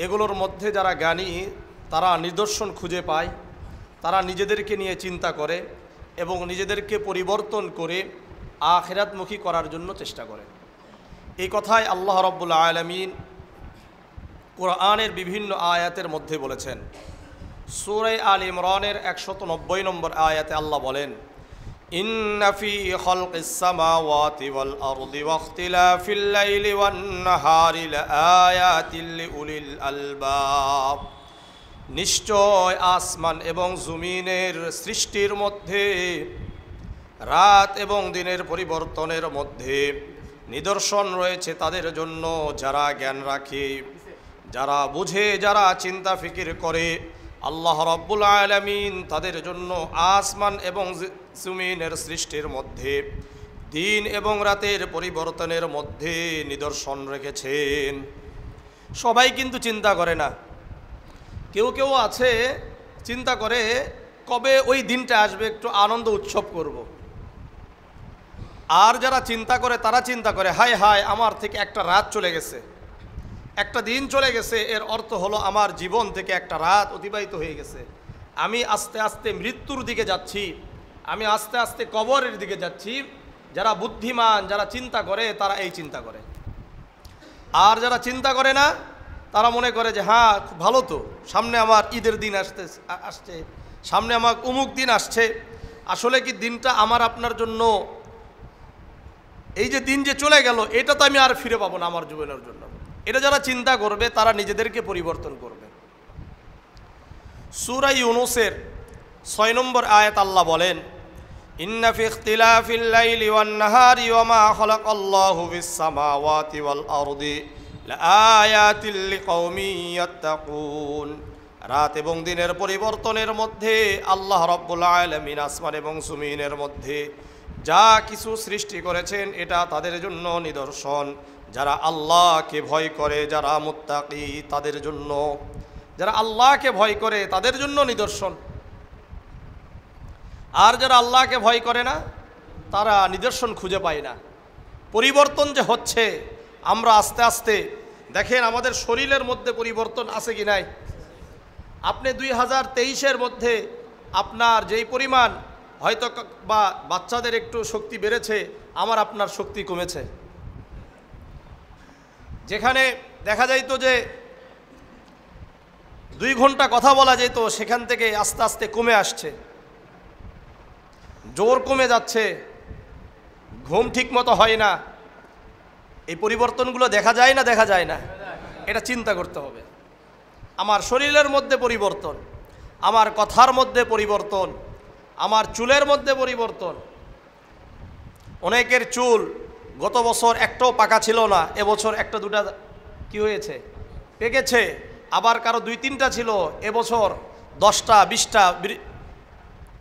এগুলোর মধ্যে যারা জ্ঞানী তারা নিদর্শন খুঁজে পায়, তারা নিজেদেরকে নিয়ে চিন্তা করে এবং নিজেদেরকে পরিবর্তন করে আখিরাতমুখী করার জন্য চেষ্টা করে। এই কথাই আল্লাহ রাব্বুল আলামিন কোরআনের বিভিন্ন আয়াতের মধ্যে বলেছেন। সূরা আল ইমরানের 190 নম্বর আয়াতে আল্লাহ বলেন, ইন্না ফি খালকিস সামাওয়াতি ওয়াল আরদি ওয়াখতিলাফিল লাইলি ওয়ান নাহারি লাআয়াতিল লিউলিল আলবাব। নিশ্চয় আসমান এবং জমিনের সৃষ্টির মধ্যে, রাত এবং দিনের পরিবর্তনের মধ্যে নিদর্শন রয়েছে তাদের জন্য যারা জ্ঞান রাখে, যারা বুঝে, যারা চিন্তা ফিকির করে। আল্লাহ রাব্বুল আলামিন তাদের জন্য আসমান এবং জমিনের সৃষ্টির মধ্যে, দিন এবং রাতের পরিবর্তনের মধ্যে নিদর্শন রেখেছেন। সবাই কিন্তু চিন্তা করে না। কেউ কেউ আছে চিন্তা করে কবে ওই দিনটা আসবে, একটু আনন্দ উৎসব করব। আর যারা চিন্তা করে তারা চিন্তা করে হায় হায় আমার থেকে একটা রাত চলে গেছে, একটা দিন চলে গেছে। এর অর্থ হলো আমার জীবন থেকে একটা রাত অতিবাহিত হয়ে গেছে। আমি আস্তে আস্তে মৃত্যুর দিকে যাচ্ছি, আমি আস্তে আস্তে কবরের দিকে যাচ্ছি। যারা বুদ্ধিমান, যারা চিন্তা করে তারা এই চিন্তা করে। আর যারা চিন্তা করে না তারা মনে করে যে হ্যাঁ খুব ভালো তো, সামনে আমার ঈদের দিন আসছে, সামনে আমার অমুক দিন আসছে। আসলে কি দিনটা আমার আপনার জন্য, এই যে দিন যে চলে গেল এটা তো আমি আর ফিরে পাবো না আমার জীবনের জন্য। এটা যারা চিন্তা করবে তারা নিজেদেরকে পরিবর্তন করবে। সূরা ইউনূসের 6 নম্বর আয়াত আল্লাহ বলেন, ইন্না ফি ইখতিলাফিল লাইলি ওয়ান নাহারি ওয়া মা খালাকাল্লাহু ফিস সামাওয়াতি ওয়াল আরদি লাআয়াতিল লিকাওমিন ইয়াত্তাকুন। রাত এবং দিনের পরিবর্তনের মধ্যে আল্লাহ রাব্বুল আলামিন আসমান এবং জমিনের মধ্যে যা কিছু সৃষ্টি করেছেন এটা তাদের জন্য নিদর্শন, যারা আল্লাহকে ভয় করে, যারা মুত্তাকি তাদের জন্য, যারা আল্লাহকে ভয় করে তাদের জন্য নিদর্শন। আর যারা আল্লাহকে ভয় করে না তারা নিদর্শন খুঁজে পায় না। পরিবর্তন যে হচ্ছে, আমরা আস্তে আস্তে দেখেন আমাদের শরীরের মধ্যে পরিবর্তন আছে কি নাই। আপনি 2023-এর মধ্যে আপনার যেই পরিমাণ হয়তো বা বাচ্চাদের একটু শক্তি বেড়েছে, আমার আপনার শক্তি কমেছে। যেখানে দেখা যাইতো যে 2 ঘন্টা কথা বলা যেত, সেখান থেকে আস্তে আস্তে কমে আসছে, জোর কমে যাচ্ছে, ঘুম ঠিক মতো হয় না। এই পরিবর্তনগুলো দেখা যায় না, দেখা যায় না? এটা চিন্তা করতে হবে। আমার শরীরের মধ্যে পরিবর্তন, আমার কথার মধ্যে পরিবর্তন, আমার চুলের মধ্যে পরিবর্তন। অনেকের চুল গত বছর একটাও পাকা ছিল না, এবছর একটা দুটা কি হয়েছে, পেকেছে। আবার কারো 2-3টা ছিল, এবছর 10টা 20টা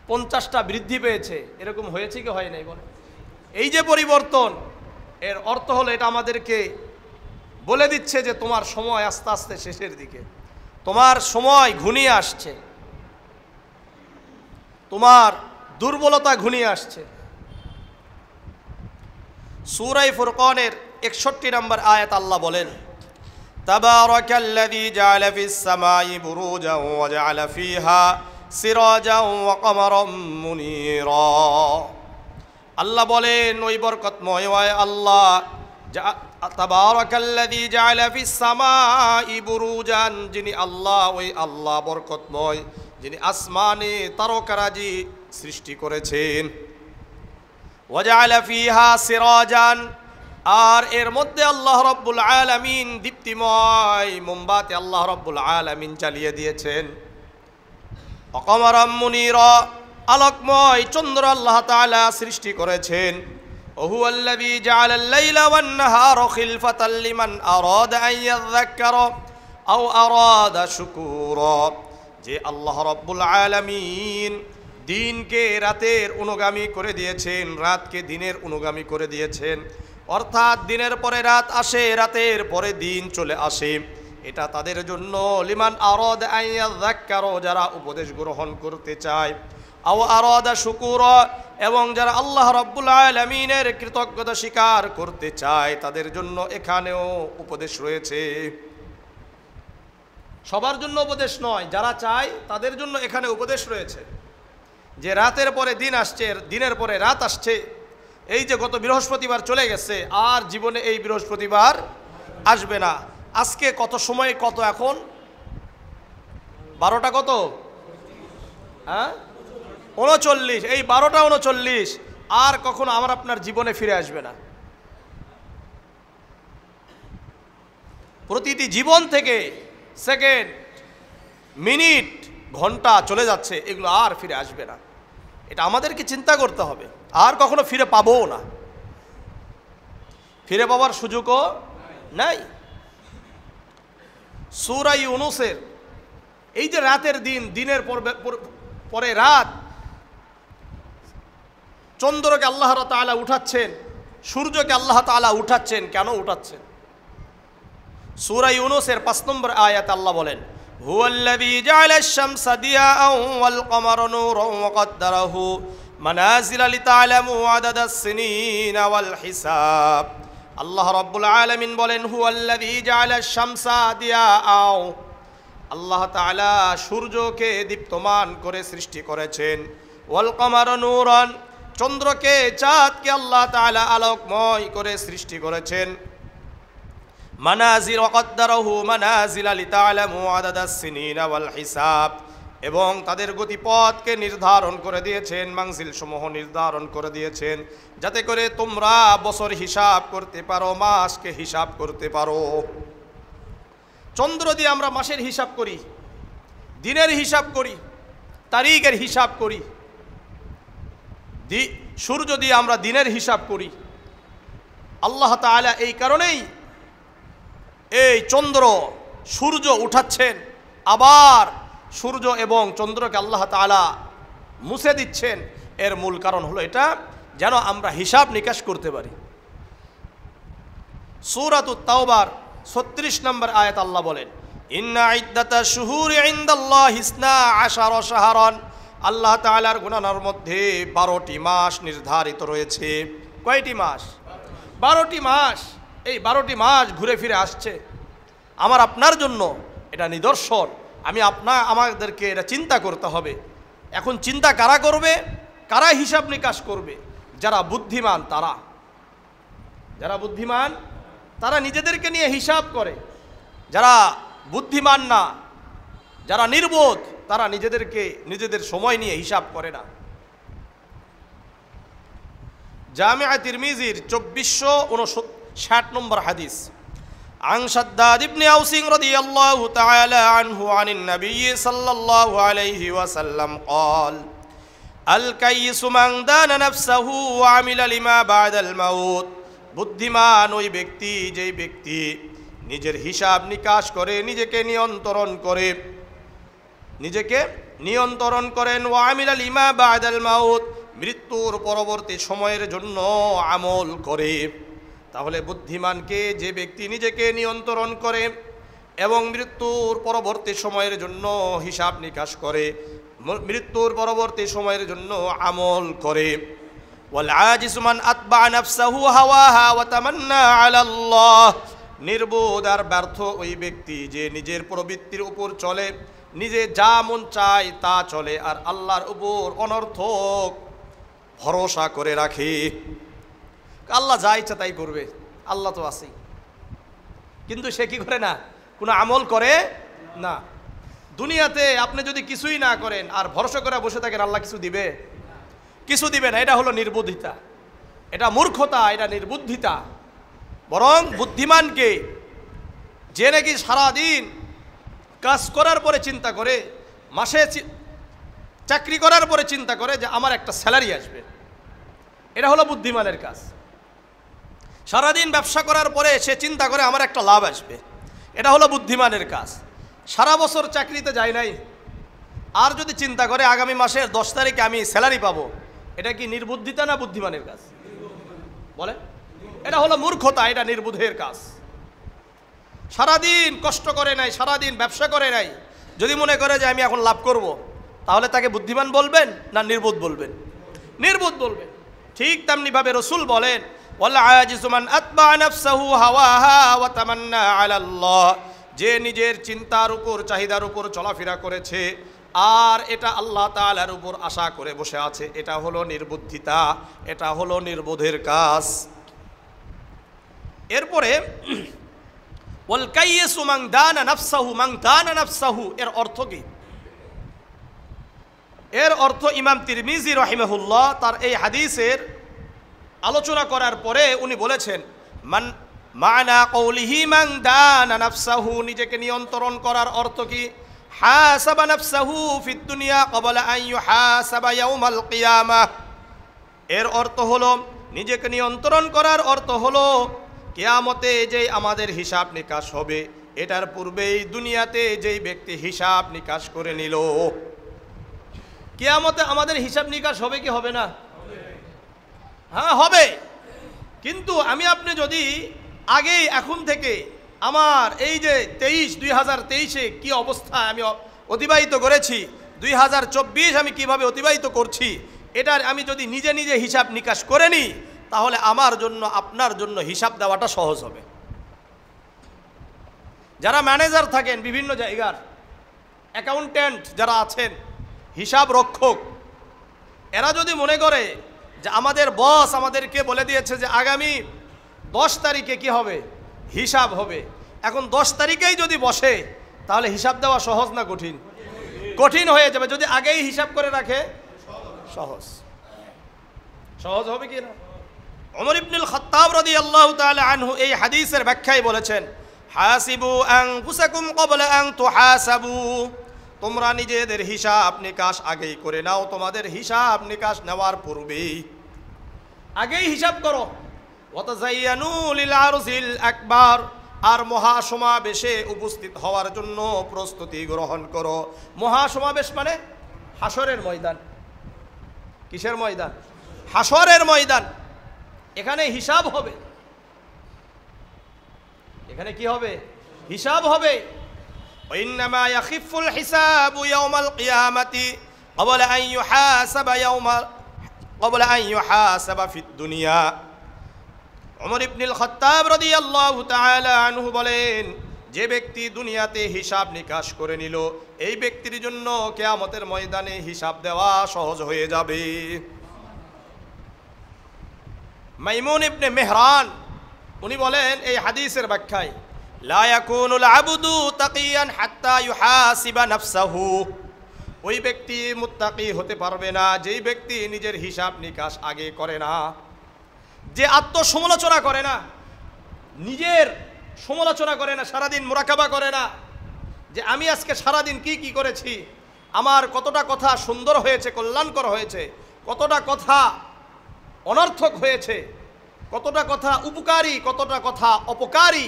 50টা বৃদ্ধি পেয়েছে। এরকম হয়েছে কি হয় নাই বলে? এই যে পরিবর্তন, এর অর্থ হলো এটা আমাদেরকে বলে দিচ্ছে যে তোমার সময় আস্তে আস্তে শেষের দিকে, তোমার সময় ঘনিয়ে আসছে, তোমার দুর্বলতা ঘনিয়ে আসছে। সূরা ফুরকানের 61 নম্বর আয়াত আল্লাহ বলেন, তাবারাকাল্লাযী জাআলা ফিস সামাই বুরুজান ওয়া জাআলা ফিহা সিরাজান ওয়া কমারাম মুনীরা। আল্লাহ বলেন ওই বরকতময় আল্লাহ, তাবারাকাল্লাযী জাআলা ফিস সামাই বুরুজান, যিনি আল্লাহ, ওই আল্লাহ বরকতময়, যিনি আসমানে তারকারাজি সৃষ্টি করেছেন। ওয়া জাআলা ফিহা সিরাজান, আর এর মধ্যে আল্লাহ রাব্বুল আলামিন দীপ্তিময় মোমবাতি আল্লাহ রাব্বুল আলামিন জ্বালিয়ে দিয়েছেন। ওয়া কমারাম মুনীরা, আলোকময় চন্দ্র আল্লাহ তাআলা সৃষ্টি করেছেন। ওহুয়াল্লাযী জাআলাল লাইলা ওয়ান নাহারা খিলফাতাল লিমান আরাদা আন ইয়াযযাক্কারা আও আরাদা শুকুরা। যে আল্লাহ রাব্বুল আলামিন দিনকে রাতের অনুগামী করে দিয়েছেন, রাতকে দিনের অনুগামী করে দিয়েছেন। অর্থাৎ দিনের পরে রাত আসে, রাতের পরে দিন চলে আসে। এটা তাদের জন্য লিমান আরাদা আন ইয়াযযাক্কারা, যারা উপদেশ গ্রহণ করতে চায়, আও আরাদা শুকুরা, এবং যারা আল্লাহ রাব্বুল আলামিনের কৃতজ্ঞতা স্বীকার করতে চায় তাদের জন্য এখানেও উপদেশ রয়েছে। সবার জন্য উপদেশ নয়, যারা চায় তাদের জন্য এখানে উপদেশ রয়েছে যে রাতের পরে দিন আসছে, দিনের পরে রাত আসছে। এই যে গত বৃহস্পতিবার চলে গেছে, আর জীবনে এই বৃহস্পতিবার আসবে না। আজকে কত সময়, কত এখন 12টা কত, হ্যাঁ 39, এই 12টা 39 আর কখনো আমার আপনার জীবনে ফিরে আসবে না। প্রতিটি জীবন থেকে সেকেন্ড, মিনিট, ঘন্টা চলে যাচ্ছে, এগুলো আর ফিরে আসবে না। এটা আমাদেরকে চিন্তা করতে হবে, আর কখনো ফিরে পাবো না, ফিরে পাওয়ার সুযোগও নাই। সূরা ইউনূসের এই যে রাতের দিন, দিনের পরে রাত, চন্দ্রকে আল্লাহ তাআলা উঠাচ্ছেন, সূর্যকে আল্লাহ তাআলা উঠাচ্ছেন। কেন উঠাচ্ছেন? সূরা ইউনূসের 5 নম্বর আয়াত আল্লাহ বলেন, হুয়াল্লাযী জাআলাশ শামসা দিয়াআন ওয়াল কমারা নূরান ওয়া কদ্দারাহু মানাজিলা লিতা'লামু আদাদাস সিনিনা ওয়াল হিসাব। আল্লাহ রাব্বুল আলামিন বলেন, হুয়াল্লাযী জাআলাশ শামসা দিয়াআন, আল্লাহ তাআলা সূর্যকে দীপ্তমান করে সৃষ্টি করেছেন, ওয়াল কমারা নূরান, চন্দ্রকে, চাঁদকে আল্লাহ তাআলা আলোকময় করে সৃষ্টি করেছেন, মানাজিল ওয়া কদ্দারাহু মানাজিলা লিতা'লামু আদাদাস সিনিনা ওয়াল হিসাব, এবং তাদের গতিপথকে নির্ধারণ করে দিয়েছেন, মানজিল সমূহ নির্ধারণ করে দিয়েছেন, যাতে করে তোমরা বছর হিসাব করতে পারো, মাসকে হিসাব করতে পারো। চন্দ্র দিয়ে আমরা মাসের হিসাব করি, দিনের হিসাব করি, তারিখের হিসাব করি, সূর্য দিয়ে আমরা দিনের হিসাব করি। আল্লাহ তাআলা এই কারণেই এই চন্দ্র সূর্য উঠাচ্ছেন, আবার সূর্য এবং চন্দ্রকে আল্লাহ তাআলা মুছে দিচ্ছেন। এর মূল কারণ হলো এটা, যেন আমরা হিসাব নিকাশ করতে পারি। সূরাতুত তাওবার 36 নম্বর আয়াত আল্লাহ বলেন, ইন্না ইদ্দাতাশ শুহুরি ইনদাল্লাহি 12 শাহরান, আল্লাহ তাআলার গণনার মধ্যে 12টি মাস নির্ধারিত রয়েছে। কয়টি মাস? 12টি মাস। এই 12টি মাস ঘুরে ফিরে আসছে আমার আপনার জন্য। এটা নিদর্শন। আমাদেরকে এটা চিন্তা করতে হবে। এখন চিন্তা কারা করবে? কারা হিসাব নিকাশ করবে? যারা বুদ্ধিমান তারা। যারা বুদ্ধিমান তারা নিজেদেরকে নিয়ে হিসাব করে। যারা বুদ্ধিমান না, যারা নির্বোধ, তারা নিজেদের সময় নিয়ে হিসাব করে না। জামিআ তিরমিজির 2460 নম্বর হাদিস, عن شداد بن أوس رضي الله تعالى عنه عن النبي صلى الله عليه وسلم قال الكيس من دان نفسه وعمل لما بعد الموت। বুদ্ধিমান ওই ব্যক্তি, যেই ব্যক্তি নিজের হিসাব নিকাশ করে, নিজেকে নিয়ন্ত্রণ করেন, ওয়ামিলা লিমা বাদাল মাউত, মৃত্যুর পরবর্তী সময়ের জন্য আমল করে। তাহলে বুদ্ধিমানকে যে ব্যক্তি নিজেকে নিয়ন্ত্রণ করে এবং মৃত্যুর পরবর্তী সময়ের জন্য হিসাব নিকাশ করে, মৃত্যুর পরবর্তী সময়ের জন্য আমল করে। ওয়াল আজিজু মান আতবা নাফসাহু হাওয়াহা ওয়া তামান্না আলাল্লাহ। নির্বোধ আর ব্যর্থ ওই ব্যক্তি যে নিজের প্রবৃত্তির উপর চলে, নিজে যা মন চায় তা চলে, আর আল্লাহর উপর অনর্থক ভরসা করে রাখে। আল্লাহ যা ইচ্ছা তাই করবে, আল্লাহ তো আছেই, কিন্তু সে কি করে না? কোনো আমল করে না। দুনিয়াতে আপনি যদি কিছুই না করেন আর ভরসা করে বসে থাকেন, আল্লাহ কিছু দিবে? কিছু দিবে না। এটা হলো নির্বুদ্ধিতা, এটা মূর্খতা, এটা নির্বুদ্ধিতা। বরং বুদ্ধিমানকে, যে নাকি সারাদিন কাজ করার পরে চিন্তা করে, মাসে চাকরি করার পরে চিন্তা করে যে আমার একটা স্যালারি আসবে, এটা হলো বুদ্ধিমানের কাজ। সারাদিন ব্যবসা করার পরে সে চিন্তা করে আমার একটা লাভ আসবে, এটা হলো বুদ্ধিমানের কাজ। সারা বছর চাকরিতে যায় নাই, আর যদি চিন্তা করে আগামী মাসের 10 তারিখে আমি স্যালারি পাবো, এটা কি নির্বুদ্ধিতা না বুদ্ধিমানের কাজ? বলে, এটা হলো মূর্খতা, এটা নির্বুদ্ধের কাজ। সারাদিন কষ্ট করে নাই, সারাদিন ব্যবসা করে নাই, যদি মনে করে যে আমি এখন লাভ করব, তাহলে তাকে বুদ্ধিমান বলবেন না নির্বোধ বলবেন? নির্বোধ বলবেন। ঠিক তেমনিভাবে রসুল বলেন, ওয়াল আজিজু মান আতবা নাফসাহু হাওয়াহা ওয়া তামান্না আলাল্লাহ। যে নিজের চিন্তার উপর চাহিদার উপর চলাফেরা করেছে আর এটা আল্লাহ তাআলার উপর আশা করে বসে আছে, এটা হলো নির্বুদ্ধিতা, এটা হলো নির্বোধের কাজ। এরপরে ওয়াল কাইয়িসু মান দানা নাফসাহু, এর অর্থ কি? এর অর্থ ইমাম তিরমিজি রাহিমাহুল্লাহ তার এই হাদিসের আলোচনা করার পরে উনি বলেছেন, মানা কওলিহি মান দানা নাফসাহু, নিজেকে নিয়ন্ত্রণ করার অর্থ কি? হাসাবা নাফসাহু ফিদ দুনিয়া ক্বাবলা আন ইউহাসাবা ইয়াউমাল কিয়ামাহ। এর অর্থ হলো নিজেকে নিয়ন্ত্রণ করার অর্থ হলো কিয়ামতে যেই আমাদের হিসাব নিকাশ হবে এটার পূর্বেই দুনিয়াতে যেই ব্যক্তি হিসাব নিকাশ করে নিল। কিয়ামতে আমাদের হিসাব নিকাশ হবে কি হবে না? হ্যাঁ হবে। কিন্তু আমি আপনি যদি আগেই এখন থেকে আমার এই যে 2023-এ কি অবস্থায় আমি অতিবাহিত করেছি, 2024 আমি কিভাবে অতিবাহিত করছি, এটার আমি যদি নিজে নিজে হিসাব নিকাশ করে নিই তাহলে আমার জন্য আপনার জন্য হিসাব দেওয়াটা সহজ হবে। যারা ম্যানেজার থাকেন বিভিন্ন জায়গার, অ্যাকাউন্ট্যান্ট যারা আছেন, হিসাব রক্ষক, এরা যদি মনে করে যে আমাদের বস আমাদেরকে বলে দিয়েছে যে আগামী 10 তারিখে কি হবে, হিসাব হবে, এখন 10 তারিখেই যদি বসে তাহলে হিসাব দেওয়া সহজ না কঠিন? কঠিন হয়ে যাবে। যদি আগেই হিসাব করে রাখে সহজ হবে কি না? ওমর ইবনুল খাত্তাব রাদিয়াল্লাহু তাআলা আনহু এই হাদিসের ব্যাখ্যায় বলেছেন, হাসিবু আনফুসাকুম ক্বাবলা আন তুহাসাবু, তোমরা নিজেদের হিসাব নিকাশ আগেই করে নাও, তোমাদের হিসাব নিকাশ নেওয়ার পূর্বেই আগেই হিসাব করো। ওয়াতাযায়্যানু লিল আরজিল আকবার, আর মহাসমাবেশে উপস্থিত হওয়ার জন্য প্রস্তুতি গ্রহণ করো। মহাসমাবেশ মানে হাসরের ময়দান। কিসের ময়দান? হাসরের ময়দান। এখানে হিসাব হবে। এখানে কি হবে? হিসাব হবে। وإنما يخف الحساب يوم القيامة قبل أن يحاسب في الدنيا। ওমর ইবনুল খাত্তাব রাদিয়াল্লাহু তাআলা আনহু বলেন, যে ব্যক্তি দুনিয়াতে হিসাব নিকাশ করে নিল এই ব্যক্তির জন্য কিয়ামতের ময়দানে হিসাব দেওয়া সহজ হয়ে যাবে। মাইমুন ইবনে মেহরান উনি বলেন এই হাদিসের ব্যাখ্যায়, লা ইয়াকুনুল আবদু তাকিয়ান হাত্তা ইউহাসিবা নাফসাহু, ওই ব্যক্তি মুত্তাকি হতে পারবে না যেই ব্যক্তি নিজের হিসাব নিকাশ আগে করে না, যে আত্মসমালোচনা করে না, নিজের সমালোচনা করে না, সারাদিন মুরাকাবা করে না যে আমি আজকে সারাদিন কি কি করেছি, আমার কতটা কথা সুন্দর হয়েছে, কল্যাণকর হয়েছে, কতটা কথা অনর্থক হয়েছে, কতটা কথা উপকারী, কতটা কথা অপকারী,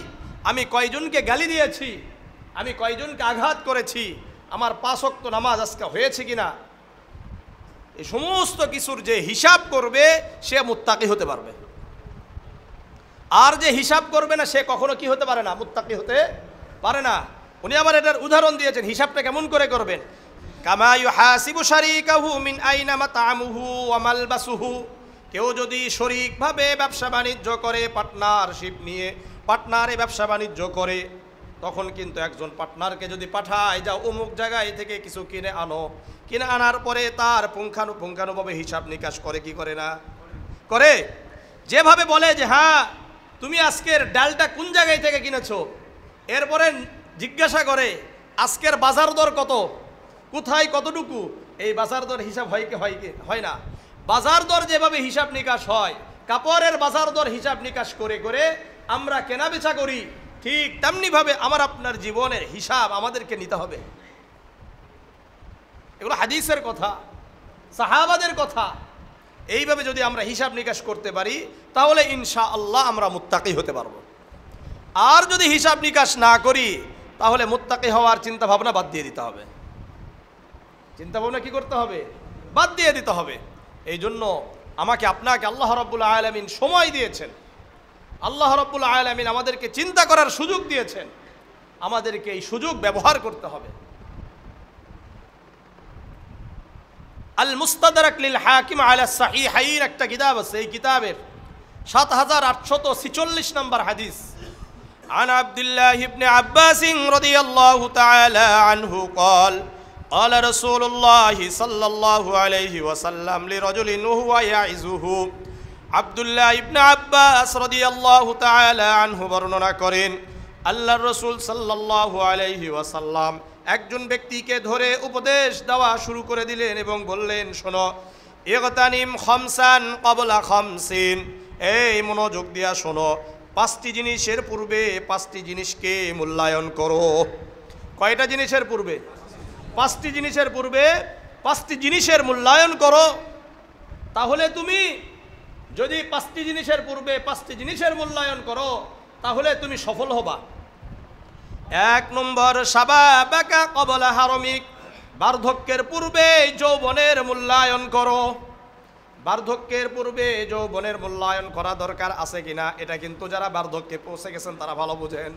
আমি কয়জনকে গালি দিয়েছি, আমি কয়জনকে আঘাত করেছি, আমার 5 ওয়াক্ত নামাজ আজকে হয়েছে কিনা, এই সমস্ত কিছুর যে হিসাব করবে সে মুত্তাকি হতে পারবে। আর যে হিসাব করবে না সে কখনো কি হতে পারে না? মুত্তাকি হতে পারে না। উনি আবার এটার উদাহরণ দিয়েছেন, হিসাবটা কেমন করে করবেন? কামা ইউহাসিবু শারীকাহু মিন আইনা মাতামুহু ওয়া মালবাসুহু, কেউ যদি শরীকভাবে ব্যবসা বাণিজ্য করে, পার্টনারশিপ নিয়ে পার্টনারে ব্যবসা বাণিজ্য করে, তখন কিন্তু একজন পার্টনারকে যদি পাঠায় যাও অমুক জায়গায় থেকে কিছু কিনে আনো, কিনে আনার পরে তার পুঙ্খানুপুঙ্খানুভাবে হিসাব নিকাশ করে কি করে না? করে। যেভাবে বলে যে হ্যাঁ তুমি আজকের ডালটা কোন জায়গায় থেকে কিনেছো, এরপরে জিজ্ঞাসা করে আজকের বাজার দর কত, কোথায় কতটুকু, এই বাজার দর হিসাব হয় কি হয় না? বাজার দর যেভাবে হিসাব নিকাশ হয়, কাপড়ের বাজার দর হিসাব নিকাশ করে করে আমরা কেনা বেচা করি, ঠিক তেমনিভাবে আমার আপনার জীবনের হিসাব আমাদেরকে নিতে হবে। এগুলো হাদিসের কথা, সাহাবাদের কথা। এইভাবে যদি আমরা হিসাব নিকাশ করতে পারি তাহলে ইনশাআল্লাহ আমরা মুত্তাকি হতে পারবো। আর যদি হিসাব নিকাশ না করি তাহলে মুত্তাকি হওয়ার চিন্তা ভাবনা বাদ দিয়ে দিতে হবে। চিন্তা ভাবনা কি করতে হবে? বাদ দিয়ে দিতে হবে। এই জন্য আমাকে আপনাকে আল্লাহ রাব্বুল আলামিন সময় দিয়েছেন, আল্লাহ রাব্বুল আলামিন আমাদেরকে চিন্তা করার সুযোগ দিয়েছেন, আমাদেরকে এই সুযোগ ব্যবহার করতে হবে। আল মুস্তাদরাক লিল হাকিম আলা সাহিহাইন একটা কিতাব আছে, এই কিতাবের 7846 নম্বর হাদিস, عن عبد الله بن عباس رضي الله تعالى عنه قال قال رسول الله صلى الله عليه وسلم لرجل وهو يعظه আব্দুল্লাহ ইবনে আব্বাস রাদিয়াল্লাহু তাআলা আনহু বর্ণনা করেন আল্লাহর রাসূল সাল্লাল্লাহু আলাইহি ওয়াসাল্লাম একজন ব্যক্তিকে ধরে উপদেশ দেওয়া শুরু করে দিলেন এবং বললেন, শোনো, ইগতানিম খামসান ক্বাবলা খামসিন, এই মনোযোগ দিয়া শোনো, পাঁচটি জিনিসের পূর্বে পাঁচটি জিনিসকে মূল্যায়ন করো। কয়টা জিনিসের পূর্বে? পাঁচটি জিনিসের পূর্বে পাঁচটি জিনিসের মূল্যায়ন করো। তাহলে তুমি যদি পাঁচটি জিনিসের পূর্বে পাঁচটি জিনিসের মূল্যায়ন করো তাহলে তুমি সফল হবা। এক নম্বর, শাবাবাকা ক্বাবলা হারমিক, বার্ধক্যের পূর্বে যৌবনের মূল্যায়ন করো। বার্ধক্যের পূর্বে যৌবনের মূল্যায়ন করা দরকার আছে কিনা এটা কিন্তু যারা বার্ধক্যে পৌঁছে গেছেন তারা ভালো বুঝেন।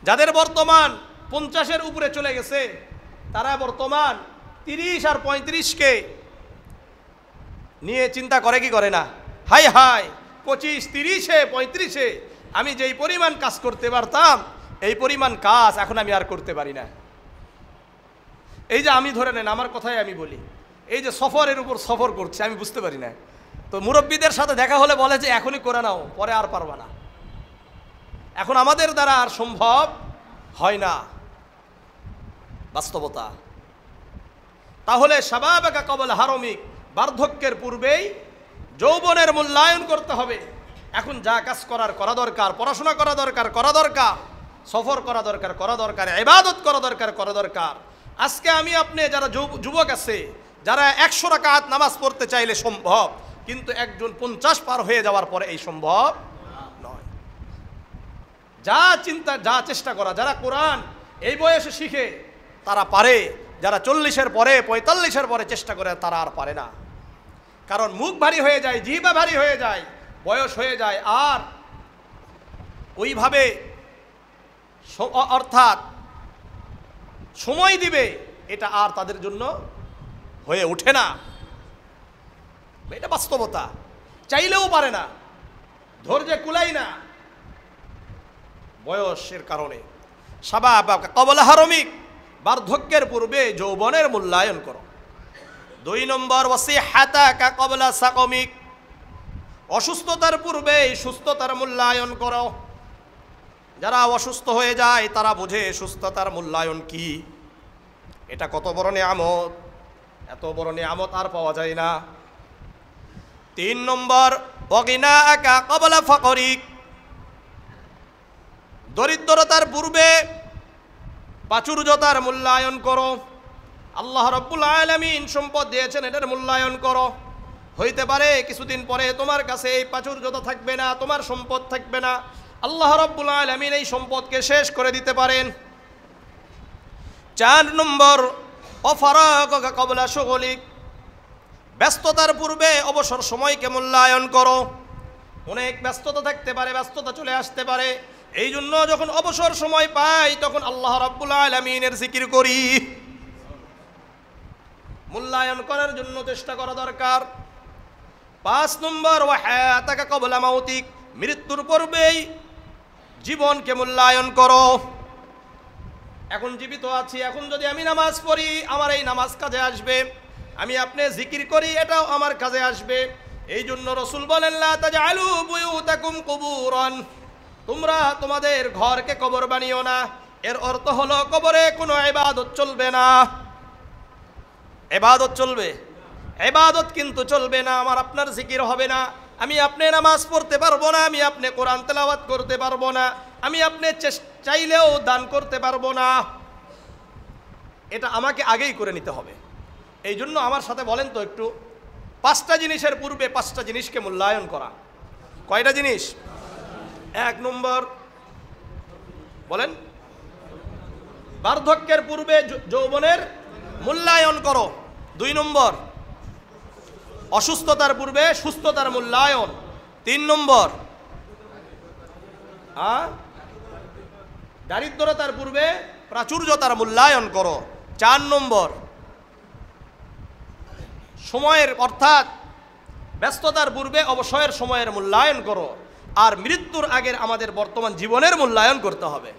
যাদের বর্তমান 50-এর উপরে চলে গেছে তারা বর্তমান 30 আর 35কে নিয়ে চিন্তা করে কি করে না? হাই হাই, 25, 30-এ 35-এ আমি যেই পরিমাণ কাজ করতে পারতাম এই পরিমাণ কাজ এখন আমি আর করতে পারি না। এই যে আমি ধরে নেন, আমার কথাই আমি বলি, এই যে সফরের উপর সফর করছি আমি বুঝতে পারি না, তো মুরব্বীদের সাথে দেখা হলে বলে যে এখনই করে নাও, পরে আর পারবা না। এখন আমাদের দ্বারা আর সম্ভব হয় না, বাস্তবতা। তাহলে শাবাবাকা ক্বাবলা হারমিক, বার্ধক্যের পূর্বেই যৌবনের মূল্যায়ন করতে হবে। এখন যা কাজ করার করা দরকার, পড়াশোনা করা দরকার করা দরকার, সফর করা দরকার করা দরকার, ইবাদত করা দরকার করা দরকার। আজকে আমি আপনি যারা যুবক আছে, যারা 100 রাকাত নামাজ পড়তে চাইলে সম্ভব, কিন্তু একজন 50 পার হয়ে যাওয়ার পরে এই সম্ভব নয়। যা চিন্তা যা চেষ্টা করা, যারা কোরআন এই বয়সে শিখে তারা পারে, যারা 40-এর পরে 45-এর পরে চেষ্টা করে তারা আর পারে না। কারণ মুখ ভারী হয়ে যায়, জিহ্বা ভারী হয়ে যায়, বয়স হয়ে যায়, আর ওইভাবে অর্থাৎ সময় দিবে এটা আর তাদের জন্য হয়ে ওঠে না। এটা বাস্তবতা। চাইলেও পারে না, ধৈর্যে কুলাই না, বয়সের কারণে। শাবাবাকা ক্বাবলা হারমিক, বার্ধক্যের পূর্বে যৌবনের মূল্যায়ন করো। 2 নম্বর, ওয়াসিহাতাকা ক্বাবলা সাকমিক, অসুস্থতার পূর্বে সুস্থতার মূল্যায়ন করো। যারা অসুস্থ হয়ে যায় তারা বোঝে সুস্থতার মূল্যায়ন কি, এটা কত বড় নিয়ামত, এত বড় নিয়ামত আর পাওয়া যায় না। 3 নম্বর, ওয়াগিনাকা ক্বাবলা ফাকরিক, দরিদ্রতার পূর্বে প্রাচুর্যতার মূল্যায়ন করো। আল্লাহ রাব্বুল আলামিন সম্পদ দিয়েছেন, এটার মূল্যায়ন করো। হইতে পারে কিছুদিন পরে তোমার কাছে এই প্রাচুর্যতা থাকবে না, তোমার সম্পদ থাকবে না, আল্লাহ রাব্বুল আলামিন এই সম্পদকে শেষ করে দিতে পারেন। 4 নম্বর, অফারাকা ক্বাবলা শুগলিক, ব্যস্ততার পূর্বে অবসর সময়কে মূল্যায়ন করো। অনেক ব্যস্ততা থাকতে পারে, ব্যস্ততা চলে আসতে পারে, এই জন্য যখন অবসর সময় পাই তখন আল্লাহ রাব্বুল আলামিনের জিকির করি। মূল্যায়ন করার জন্য চেষ্টা করা দরকার। 5 নম্বর, ওয়াহায়াতাকা ক্বাবলা মাউতিক, মৃত্যুর পূর্বেই জীবনকে মূল্যায়ন করো। এখন জীবিত আছি, এখন যদি আমি নামাজ পড়ি আমার এই নামাজ কাজে আসবে, আমি আপনি জিকির করি এটাও আমার কাজে আসবে। এই জন্য রাসূল বলেন, লা তাজআলু বুয়ুতাকুম কুবুরান, তোমরা তোমাদের ঘরকে কবর বানিও না। এর অর্থ হলো কবরে কোনো ইবাদত চলবে না। ইবাদত চলবে, ইবাদত কিন্তু চলবে না। আমার আপনার জিকির হবে না, আমি আপনি নামাজ পড়তে পারবো না, আমি আপনি কোরআন তেলাওয়াত করতে পারবো না, আমি আপনি চাইলেও দান করতে পারবো না। এটা আমাকে আগেই করে নিতে হবে। এই জন্য আমার সাথে বলেন তো একটু, 5টা জিনিসের পূর্বে 5টা জিনিসকে মূল্যায়ন করা। কয়টা জিনিস? 1 নম্বর বলেন, বার্ধক্যের পূর্বে যৌবনের মূল্যায়ন করো। 2 নম্বর, অসুস্থতার পূর্বে সুস্থতার মূল্যায়ন। 3 নম্বর, দারিদ্রতার পূর্বে প্রাচুর্যতার মূল্যায়ন করো। 4 নম্বর, সময়ের অর্থাৎ ব্যস্ততার পূর্বে অবসরের সময়ের মূল্যায়ন করো। আর মৃত্যুর আগের আমাদের বর্তমান জীবনের মূল্যায়ন করতে হবে।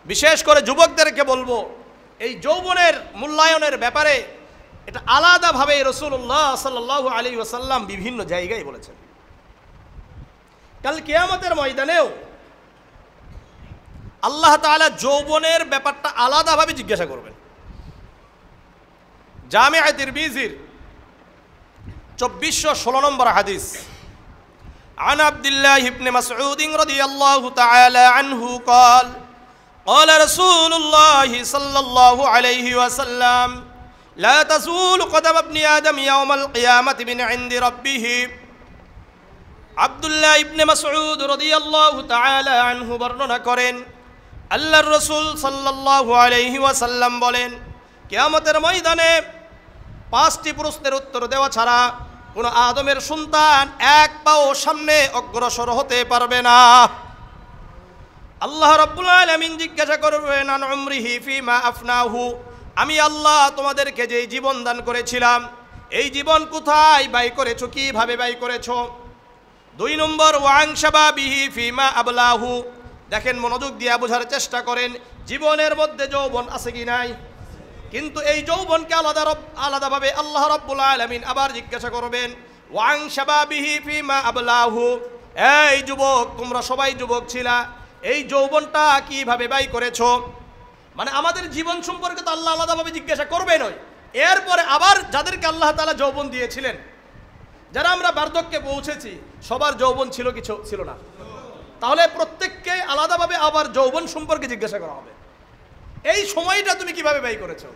বিশেষ করে যুবকদেরকে বলবো, এই যৌবনের মূল্যায়নের ব্যাপারে এটা আলাদাভাবে রাসূলুল্লাহ সাল্লাল্লাহু আলাইহি ওয়াসাল্লাম বিভিন্ন জায়গায় বলেছেন। কাল কিয়ামতের ময়দানেও আল্লাহ তাআলা যৌবনের ব্যাপারটা আলাদাভাবে জিজ্ঞাসা করবেন। জামিআ তিরমিজির 2416 নম্বর হাদিস, عن عبد الله بن مسعود رضي الله تعالى عنه قال قال رسول الله صلى الله عليه وسلم لا تزول قدم ابن آدم يوم القيامة من عند ربه। আব্দুল্লাহ ইবনে মাসউদ রাদিয়াল্লাহু তাআলা আনহু বর্ণনা করেন, আল্লাহর রাসূল সাল্লাল্লাহু আলাইহি ওয়াসাল্লাম বলেন, কিয়ামতের ময়দানে 5টি প্রশ্নের উত্তর দেওয়া ছাড়া কোনো আদমের সন্তান এক পাও সামনে অগ্রসর হতে পারবে না। আল্লাহ রাব্বুল আলামিন জিজ্ঞাসা করবেন, আন উমরিহি ফিমা আফনাহু, আমি আল্লাহ তোমাদেরকে যেই জীবন দান করেছিলাম এই জীবন কোথায় ব্যয় করেছো, কিভাবে ব্যয় করেছো। 2 নম্বর, ওয়াং শাবাবিহি ফিমা আবলাহু, দেখেন মনোযোগ দিয়ে বোঝার চেষ্টা করেন, জীবনের মধ্যে যৌবন আছে কি নাই। কিন্তু এই যৌবনকে আলাদাভাবে আল্লাহ রাব্বুল আলামিন আবার জিজ্ঞাসা করবেন, ওয়াং শাবাবিহি ফিমা আবলাহু, এই যুবক, তোমরা সবাই যুবক ছিলা, এই যৌবনটা কিভাবে ব্যয় করেছো। মানে আমাদের জীবন সম্পর্কে তো আল্লাহ আলাদাভাবে জিজ্ঞাসা করবেন। এরপরে আবার যাদেরকে আল্লাহ তাআলা যৌবন দিয়েছিলেন, যারা আমরা বার্ধক্যে পৌঁছেছি, সবার যৌবন ছিল কিছু ছিল না, তাহলে প্রত্যেককে আলাদাভাবে আবার যৌবন সম্পর্কে জিজ্ঞাসা করা হবে। এই সময়টা তুমি কিভাবে ব্যয় করেছো।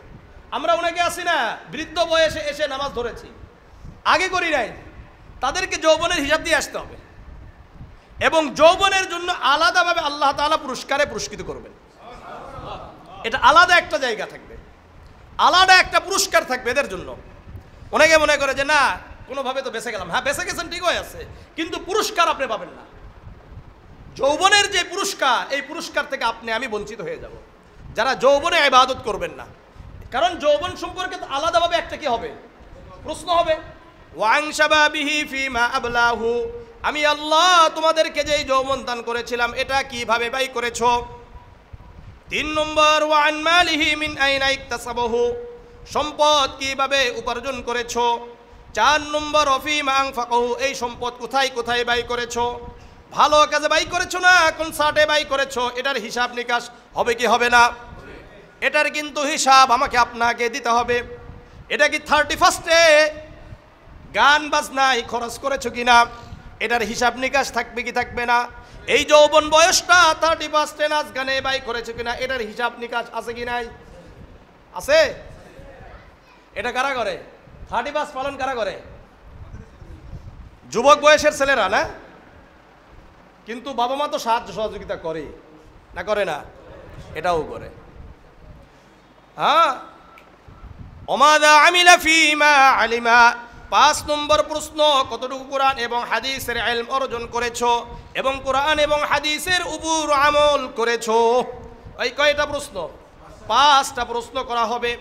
আমরা অনেকে আসি না, বৃদ্ধ বয়সে এসে নামাজ ধরেছি, আগে করি নাই, তাদেরকে যৌবনের হিসাব দিয়ে আসতে হবে এবং যৌবনের জন্য আলাদাভাবে আল্লাহ তাআলা পুরস্কারে পুরস্কৃত করবেন। এটা আলাদা একটা জায়গা থাকবে, আলাদা একটা পুরস্কার থাকবে এদের জন্য। অনেকে মনে করে যে না, কোনোভাবে তো বেঁচে গেলাম। হ্যাঁ, বেঁচে গেছেন, ঠিক হয়ে আছে, কিন্তু পুরস্কার আপনি পাবেন না। যৌবনের যে পুরস্কার, এই পুরস্কার থেকে আপনি আমি বঞ্চিত হয়ে যাব যারা যৌবনে ইবাদত করবেন না। কারণ যৌবন সম্পর্কে তো আলাদাভাবে একটা কি হবে, প্রশ্ন হবে। ওয়াং শাবাবিহি ফিমা আবলাহু, আমি আল্লাহ তোমাদেরকে যেই যৌবন দান করেছিলাম এটা কিভাবে ব্যয় করেছো। 3 নম্বর, ওয়ান মালিহি মিন আইনা ইকতাসাবাহু, সম্পদ কিভাবে উপার্জন করেছো। 4 নম্বর, ফিমা আনফাকাহু, এই সম্পদ কোথায় কোথায় ব্যয় করেছো। ভালো কাজে ব্যয় করেছো না কনসার্টে ব্যয় করেছো, এটার হিসাব নিকাশ হবে কি হবে না। এটার কিন্তু হিসাব আমাকে আপনাকে দিতে হবে। এটা কি 31-এ গান বাজনায় খরচ করেছো কিনা, এটার হিসাব নিকাশ থাকবে কি থাকবে না। এই যৌবন বয়সটা 31-এ নাচ গানে ব্যয় করেছো কিনা, এটার হিসাব নিকাশ আছে কি নাই, আছে। এটা কারা করে, 31 পালন কারা করে, যুবক বয়সের ছেলেরা না। কিন্তু বাবা মা তো সাহায্য সহযোগিতা করে না, করে না, এটাও করে। হ্যাঁ, ওমাদা আমিলা ফিমা আলিমা, 5 নম্বর প্রশ্ন, কতটুকু কোরআন এবং হাদিসের ইলম অর্জন করেছো এবং কোরআন এবং হাদিসের উপর আমল করেছো। এই কয়টা প্রশ্ন, 5টা প্রশ্ন করা হবে।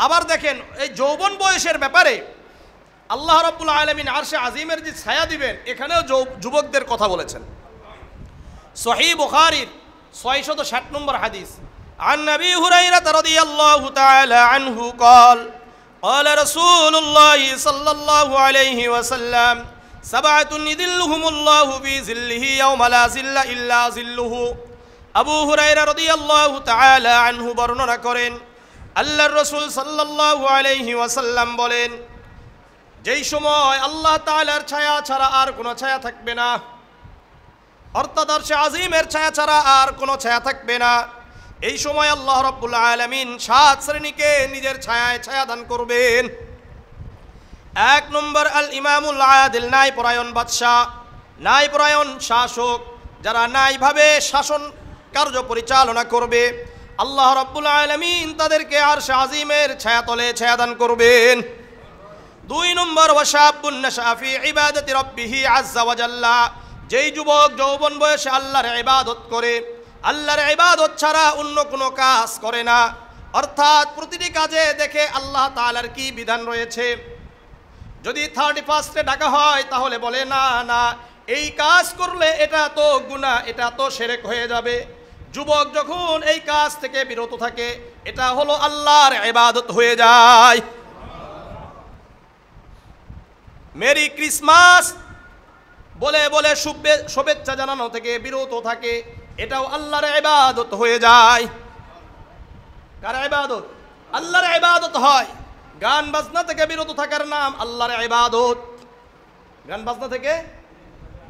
আবার দেখেন, এই যৌবন বয়সের ব্যাপারে আল্লাহ রাব্বুল আলামিন আরশে আজিমের যে ছায়া দিবেন, এখানেও যুবকদের কথা বলেছেন। সহিহ বুখারীর 660 নম্বর হাদিস, عن أبي هريرة رضي الله تعالى عنه قال قال رسول الله صلى الله عليه وسلم 7 يظلهم الله في ظله يوم لا ظل إلا ظله। আবু হুরায়রা রাদিয়াল্লাহু তাআলা আনহু বর্ণনা করেন, আল্লাহর রাসূল সাল্লাল্লাহু আলাইহি ওয়াসাল্লাম বলেন, যেই সময় আল্লাহ তাআলার ছায়া ছাড়া আর কোনো ছায়া থাকবে না, অর্থাৎ আরশে আজিমের ছায়া ছাড়া আর কোনো ছায়া থাকবে না, এই সময় আল্লাহ রাব্বুল আলামিন 7 শ্রেণীকে নিজের ছায়ায় ছায়া দান করবেন। 1 নম্বর, আল ইমামুল আদিল, ন্যায়পরায়ণ বাদশাহ, ন্যায়পরায়ণ শাসক, যারা ন্যায়ভাবে শাসন কার্য পরিচালনা করবে, আল্লাহ রাব্বুল আলামিন তাদেরকে আরশে আজিমের ছায়াতলে ছায়া দান করবেন। 2 নম্বর, ওয়াশাবুন নাশা ফি ইবাদাতি রাব্বিহি আযজা ওয়া জাল্লা, যেই যুবক যৌবন বয়সে আল্লাহর ইবাদত করে, আল্লাহর ইবাদত ছাড়া অন্য কোনো কাজ করে না, অর্থাৎ প্রতিটি কাজে দেখে আল্লাহ তাআলার কি বিধান রয়েছে। যদি 31-এ ডাকা হয় তাহলে বলে না না, এই কাজ করলে এটা তো গুনাহ, এটা তো শিরক হয়ে যাবে। যুবক যখন এই কাজ থেকে বিরত থাকে, এটা হলো আল্লাহর ইবাদত হয়ে যায়। মেরি ক্রিসমাস বলে বলে শুভেচ্ছা জানানো থেকে বিরত থাকে, এটাও আল্লাহর ইবাদত হয়ে যায়। কার ইবাদত? আল্লাহর ইবাদত হয়। গান বাজনা থেকে বিরত থাকার নাম আল্লাহর ইবাদত। গান বাজনা থেকে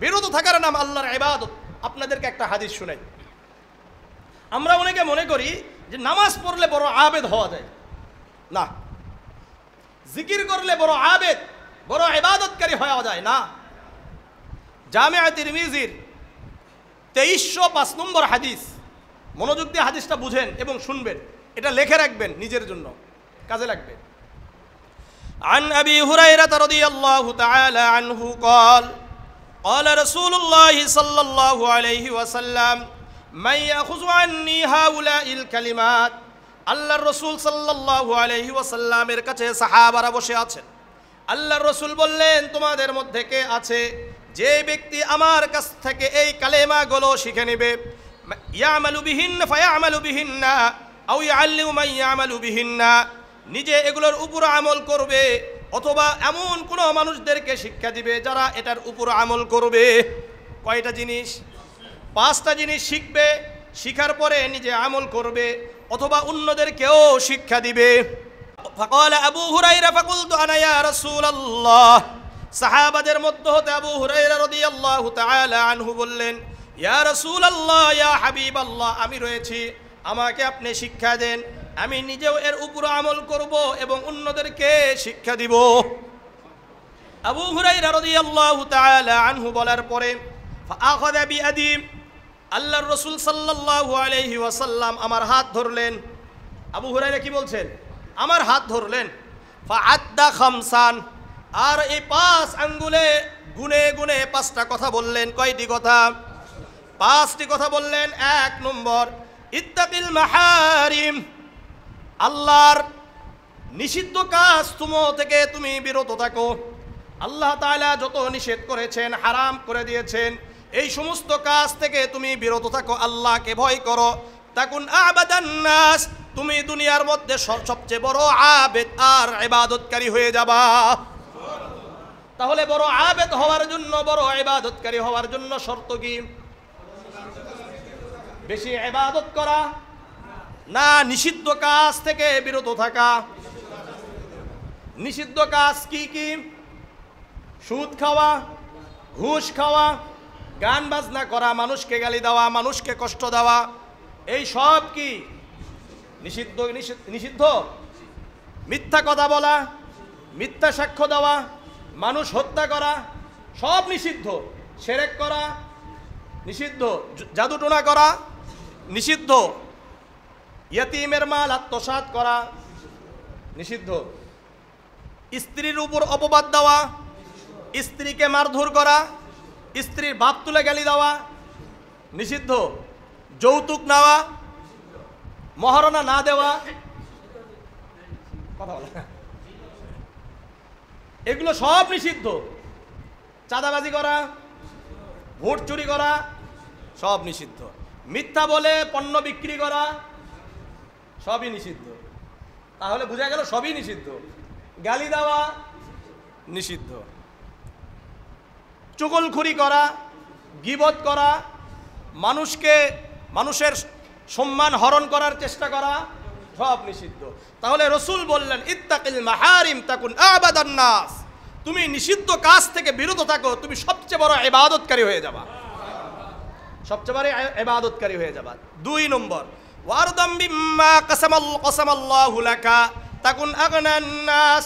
বিরত থাকার নাম আল্লাহর ইবাদত। আপনাদেরকে একটা হাদিস শুনাই। আমরা অনেকে মনে করি যে নামাজ পড়লে বড় আবেদ হওয়া যায়। না, জিকির করলে বড় আবেদ, বড় ইবাদতকারী হওয়া যায় না। জামিআ তিরমিজির 2305 নম্বর হাদিস, মনোযোগ দিয়ে হাদিসটা বুঝেন এবং শুনবেন, এটা লিখে রাখবেন নিজের জন্য, কাজে লাগবে। عن أبي هريرة رضي الله تعالى عنه قال قال رسول الله صلى الله عليه وسلم من يأخذ عني هؤلاء الكلمات। আল্লাহর রাসূল সাল্লাল্লাহু আলাইহি ওয়াসাল্লামের কাছে সাহাবারা বসে আছেন। আল্লাহর রাসূল বললেন, তোমাদের মধ্যে কে আছে যে ব্যক্তি আমার কাছ থেকে এই কালেমাগুলো শিখে নেবে, ইয়ামালু বিহিন্না ফায়ামালু বিহিন্না আও ইয়াল্লিমু মান ইয়ামালু বিহিন্না, নিজে এগুলোর উপর আমল করবে অথবা এমন কোনো মানুষদেরকে শিক্ষা দিবে যারা এটার উপর আমল করবে। কয়টা জিনিস? 5টা জিনিস শিখবে, শিখার পরে নিজে আমল করবে অথবা অন্যদেরকেও শিক্ষা দিবে। ফাকাল আবু হুরায়রা ফাকুলতু আনা ইয়া রাসূলুল্লাহ। সাহাবাদের মধ্যে হতে আবু হুরায়রা রাদিয়াল্লাহু তাআলা আনহু বললেন, ইয়া রাসূলুল্লাহ, ইয়া হাবিবাল্লাহ, আমি রয়েছি, আমাকে আপনি শিক্ষা দেন, আমি নিজেও এর উপর আমল করব এবং অন্যদেরকে শিক্ষা দিব। আবু হুরায়রা রাদিয়াল্লাহু তাআলা আনহু বলার পরে ফাআখাযা বিয়াদি, আল্লাহর রাসূল সাল্লাল্লাহু আলাইহি ওয়াসাল্লাম আমার হাত ধরলেন। আবু হুরায়রা কি বলছেন? আমার হাত ধরলেন। ফাআদ্দা খামসান, আর এই 5 আঙ্গুলে গুনে গুনে 5টা কথা বললেন। কয়টি কথা? 5টি কথা বললেন। 1 নম্বর, ইত্তাকিল মাহারিম, আল্লাহর নিষিদ্ধ কাজ থেকে তুমি বিরত থাকো। আল্লাহ তাআলা যত নিষেধ করেছেন, হারাম করে দিয়েছেন, এই সমস্ত কাজ থেকে তুমি বিরত থাকো, আল্লাহকে ভয় করো। তাকুন আবাদান নাস, তুমি দুনিয়ার মধ্যে সবচেয়ে বড় আবেদ আর ইবাদতকারী হয়ে যাবা। তাহলে বড় আবেদ হওয়ার জন্য, বড় ইবাদতকারী হওয়ার জন্য শর্ত কি? বেশি ইবাদত করা না, নিষিদ্ধ কাজ থেকে বিরত থাকা। নিষিদ্ধ কাজ কি কি? সুদ খাওয়া, ঘুষ খাওয়া, গান বাজনা করা, মানুষকে গালি দেওয়া, মানুষকে কষ্ট দেওয়া, এই সব কি নিষিদ্ধ? নিষিদ্ধ। মিথ্যা কথা বলা, মিথ্যা সাক্ষ্য দেওয়া, মানুষ হত্যা করা, সব নিষিদ্ধ। শিরক করা নিষিদ্ধ, জাদুটোনা করা নিষিদ্ধ, ইয়তীমের মাল আত্মসাৎ করা নিষিদ্ধ, স্ত্রীর উপর অপবাদ দেওয়া, স্ত্রীকে মারধর করা, স্ত্রীর বাপ তুলে গালি দেওয়া নিষিদ্ধ, যৌতুক নেওয়া, মহারণা না দেওয়া, কথা বলা, এগুলো সব নিষিদ্ধ। চাঁদাবাজি করা, ভোট চুরি করা সব নিষিদ্ধ। মিথ্যা বলে পণ্য বিক্রি করা সবই নিষিদ্ধ। তাহলে বোঝা গেল সবই নিষিদ্ধ। গালি দেওয়া নিষিদ্ধ, চুগলখুরি করা, গীবত করা, মানুষের সম্মান হরণ করার চেষ্টা করা সব নিষিদ্ধ। তাহলে রাসূল বললেন, ইত্তাকিল মাহারিম তাকুন আবাদান নাস, তুমি নিষিদ্ধ কাজ থেকে বিরত থাকো, তুমি সবচেয়ে বড় ইবাদতকারী হয়ে যাবা, সবচেয়ে বড় ইবাদতকারী হয়ে যাবা। 2 নম্বর, ওয়ারদাম বিম্মা কাসামাল্লাহু লাকা তাকুন আগনান নাস,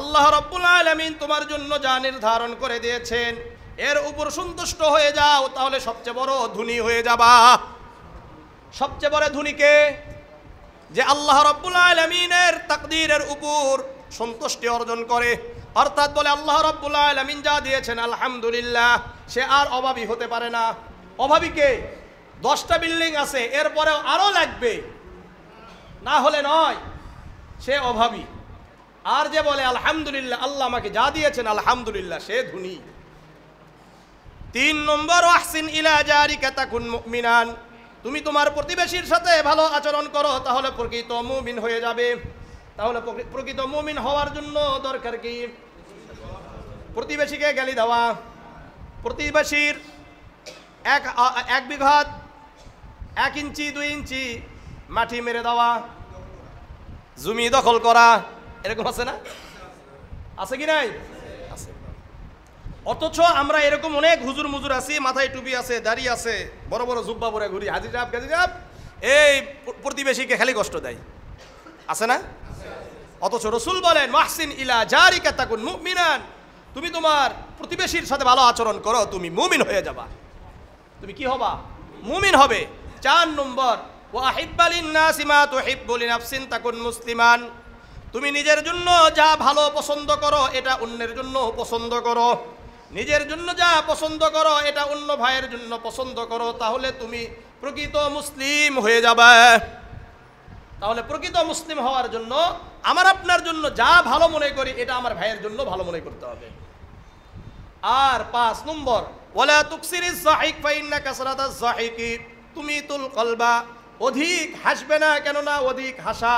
আল্লাহ রাব্বুল আলামিন তোমার জন্য যা নির্ধারণ করে দিয়েছেন এর উপর সন্তুষ্ট হয়ে যাও, তাহলে সবচেয়ে বড় ধনী হয়ে যাবা। সবচেয়ে বড় ধনীকে? যে আল্লাহ রাব্বুল আলামিনের তাকদীরের উপর সন্তুষ্টি অর্জন করে, অর্থাৎ বলে আল্লাহ রাব্বুল আলামিন যা দিয়েছেন আলহামদুলিল্লাহ, সে আর অভাবী হতে পারে না। অভাবী কে? 10টা বিল্ডিং আছে, এরপরেও আরো লাগবে, না হলে নয়, সে অভাবী। আর যে বলে আলহামদুলিল্লাহ, আল্লাহ আমাকে যা দিয়েছেন আলহামদুলিল্লাহ, সে ধনী। 3 নম্বর আহসিন ইলা জারিকা তাকুন মুমিনান, তুমি তোমার প্রতিবেশীর সাথে ভালো আচরণ করো তাহলে প্রকৃত মুমিন হয়ে যাবে। তাহলে প্রকৃত মুমিন হওয়ার জন্য দরকার কি? প্রতিবেশীকে গালি দেওয়া, প্রতিবেশীর এক বিঘা 1 ইঞ্চি 2 ইঞ্চি মাটি মেরে দেওয়া, জমি দখল করা, এরকম আছে না? আছে কি নাই? আছে। অথচ আমরা এরকম অনেক হুজুর মুজুর আছি, মাথায় টুপি আছে, দাড়ি আছে, বড় বড় জুব্বা পরে ঘুরি, হাজি সাহেব গাজি সাহেব, এই প্রতিবেশীকে খালি কষ্ট দেয়, আছে না? অথচ রসুল বলেন মাহসিন ইলা জারিকা তাকুন মুমিনান, তুমি তোমার প্রতিবেশীর সাথে ভালো আচরণ করো, তুমি মুমিন হয়ে যাবা। তুমি কি হবা? মুমিন হবে। 4 নম্বর ওয়াহিব্বা লিন-নাসি মা তুহিব্বু লিনাফসিন তাকুন মুসলিমান, তুমি নিজের জন্য যা ভালো পছন্দ করো এটা অন্যের জন্য পছন্দ করো, নিজের জন্য যা পছন্দ করো এটা অন্য ভাইয়ের জন্য পছন্দ করো, তাহলে তুমি প্রকৃত মুসলিম হয়ে যাবে। তাহলে প্রকৃত মুসলিম হওয়ার জন্য আমার আপনার জন্য যা ভালো মনে করি এটা আমার ভাইয়ের জন্য ভালো মনে করতে হবে। আর 5 নম্বর ওয়ালা তুকসিরিজ যাহিক ফাইন্না কাসরাতাজ যাহিকি তুমিতুল কলবা, অধিক হাসবে না, কেননা অধিক হাসা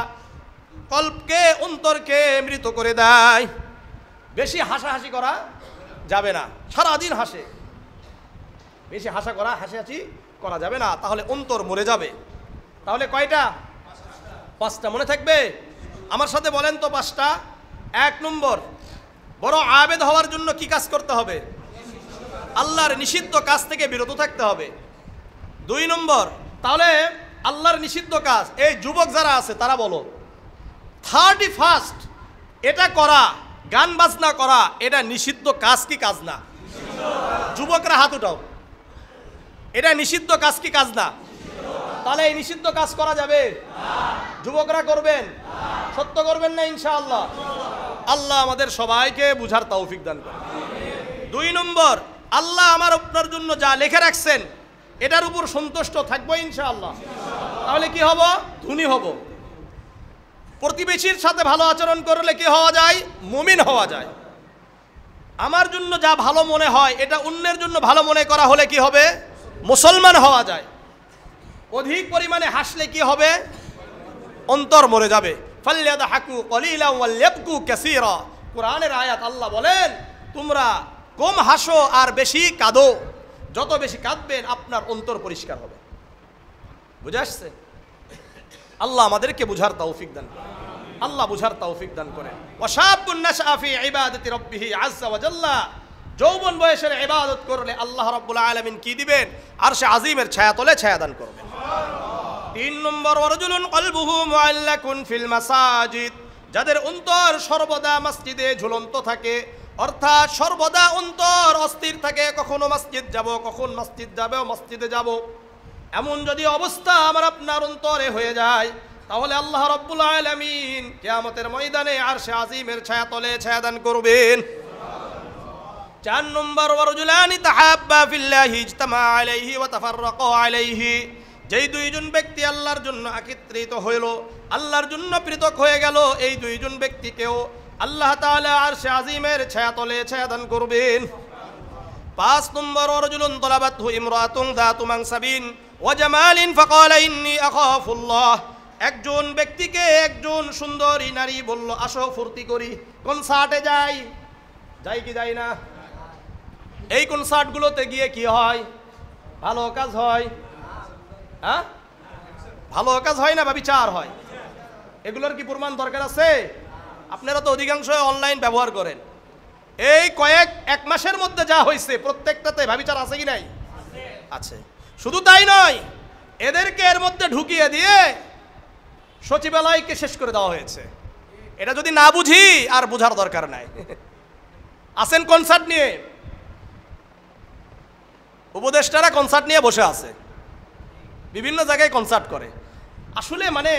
কল্পকে অন্তরকে মৃত করে দেয়। বেশি হাসাহাসি করা যাবে না, সারাদিন হাসে, বেশি হাসাহাসি করা যাবে না, তাহলে অন্তর মরে যাবে। তাহলে কয়টা? 5টা মনে থাকবে? আমার সাথে বলেন তো 5টা। 1 নম্বর বড় আবেদ হওয়ার জন্য কি কাজ করতে হবে? আল্লাহর নিষিদ্ধ কাজ থেকে বিরত থাকতে হবে। 2 নম্বর, তাহলে আল্লাহর নিষিদ্ধ কাজ, এই যুবক যারা আছে তারা বলো 31st এটা করা, গান বাজনা করা, এটা নিষিদ্ধ কাজ কি কাজ না? যুবকরা হাত উঠাও, এটা নিষিদ্ধ কাজ কি কাজ না? তাহলে এই নিষিদ্ধ কাজ করা যাবে? যুবকরা করবেন? সত্য করবেন না ইনশাআল্লাহ? আল্লাহ আমাদের সবাইকে বুঝার তৌফিক দান করুন। 2 নম্বর, আল্লাহ আমার আপনার জন্য যা লিখে রাখছেন এটার উপর সন্তুষ্ট থাকবো ইনশাআল্লাহ, তাহলে কি হব? ধনী হব। প্রতিবেশীর সাথে ভালো আচরণ করলে কি হওয়া যায়? মুমিন হওয়া যায়। আমার জন্য যা ভালো মনে হয় এটা অন্যের জন্য ভালো মনে করা হলে কি হবে? মুসলমান হওয়া যায়। অধিক পরিমাণে হাসলে কি হবে? অন্তর মরে যাবে। ফালইয়াদহাকু কলিলান ওয়ালইয়াবকু কাসীরা, কোরআনের আয়াত। আল্লাহ বলেন তোমরা কম হাসো আর বেশি কাঁদো, যত বেশি কাঁদবেন আপনার অন্তর পরিষ্কার হবে। বুঝে আসছে? আল্লাহ আমাদেরকে বুঝার তৌফিক দান করেন, আল্লাহ বুঝার তৌফিক দান করেন। ওয়াশাবুন নাশআ ফি ইবাদাতি রাব্বিহি আযজা ওয়া জাল্লা, যৌবন বয়সের ইবাদত করলে আল্লাহ রাব্বুল আলামিন কি দিবেন? আরশে আজিমের ছায়াতলে ছায়া দান করবেন। 3 নম্বর ওয়ারজুলুন কলবুহু মুআল্লাকুন ফিল মাসাজিদ, যাদের অন্তর সর্বদা মসজিদে ঝুলন্ত থাকে, অর্থাৎ সর্বদা অন্তর অস্থির থাকে, কখনো মসজিদ যাব, কখন মসজিদ যাবে, মসজিদে যাব, এমন যদি অবস্থা আমার আপনার অন্তরে হয়ে যায় তাহলে আল্লাহ রাব্বুল আলামিন কিয়ামতের ময়দানে আরশে আজিমের ছায়াতলে ছায়া দান করবেন। 4 নম্বর ওয়ারজুলানি তাহাব্বা ফিল্লাহি ইজতামা আলাইহি ওয়া তাফাররাকা আলাইহি, যেই 2 জন ব্যক্তি আল্লাহর জন্য একত্রিত হইল, আল্লাহর জন্য পৃথক হয়ে গেল, এই 2 জন ব্যক্তিকেও আল্লাহ তাআলা আরশে আজিমের ছায়াতলে ছায়া দান করবেন। 5 নম্বর ওয়ারজুলুন তালাবাতহু ইমরাতুন যাতু মানসাবিন ওয়া জামালিন ফাকালা ইন্নী আখাফুল্লাহ, একজন ব্যক্তিকে একজন সুন্দরী নারী বলল আসো ফুর্তি করি, কনসার্টে যাই, যাই কি যাই না? এই কনসার্টগুলোতে গিয়ে কি হয়? ভালো কাজ হয়? হ্যাঁ, ভালো কাজ হয় না ব্যভিচার হয়? এগুলোর কি প্রমাণ দরকার আছে? আপনারা তো অধিকাংশ অনলাইন ব্যবহার করেন। এই এক মাসের মধ্যে যা হয়েছে প্রত্যেকটাতে ব্যভিচার আছে কি নাই? আছে। শুধু তাই নয়, এদেরকে এর মধ্যে ঢুকিয়ে দিয়ে সচিবালয়কে শেষ করে দেওয়া হয়েছে। এটা যদি না বুঝি আর বুঝার দরকার নাই। আসেন কনসার্ট নিয়ে, উপদেষ্টারা কনসার্ট নিয়ে বসে আছে, বিভিন্ন জায়গায় কনসার্ট করে। আসলে মানে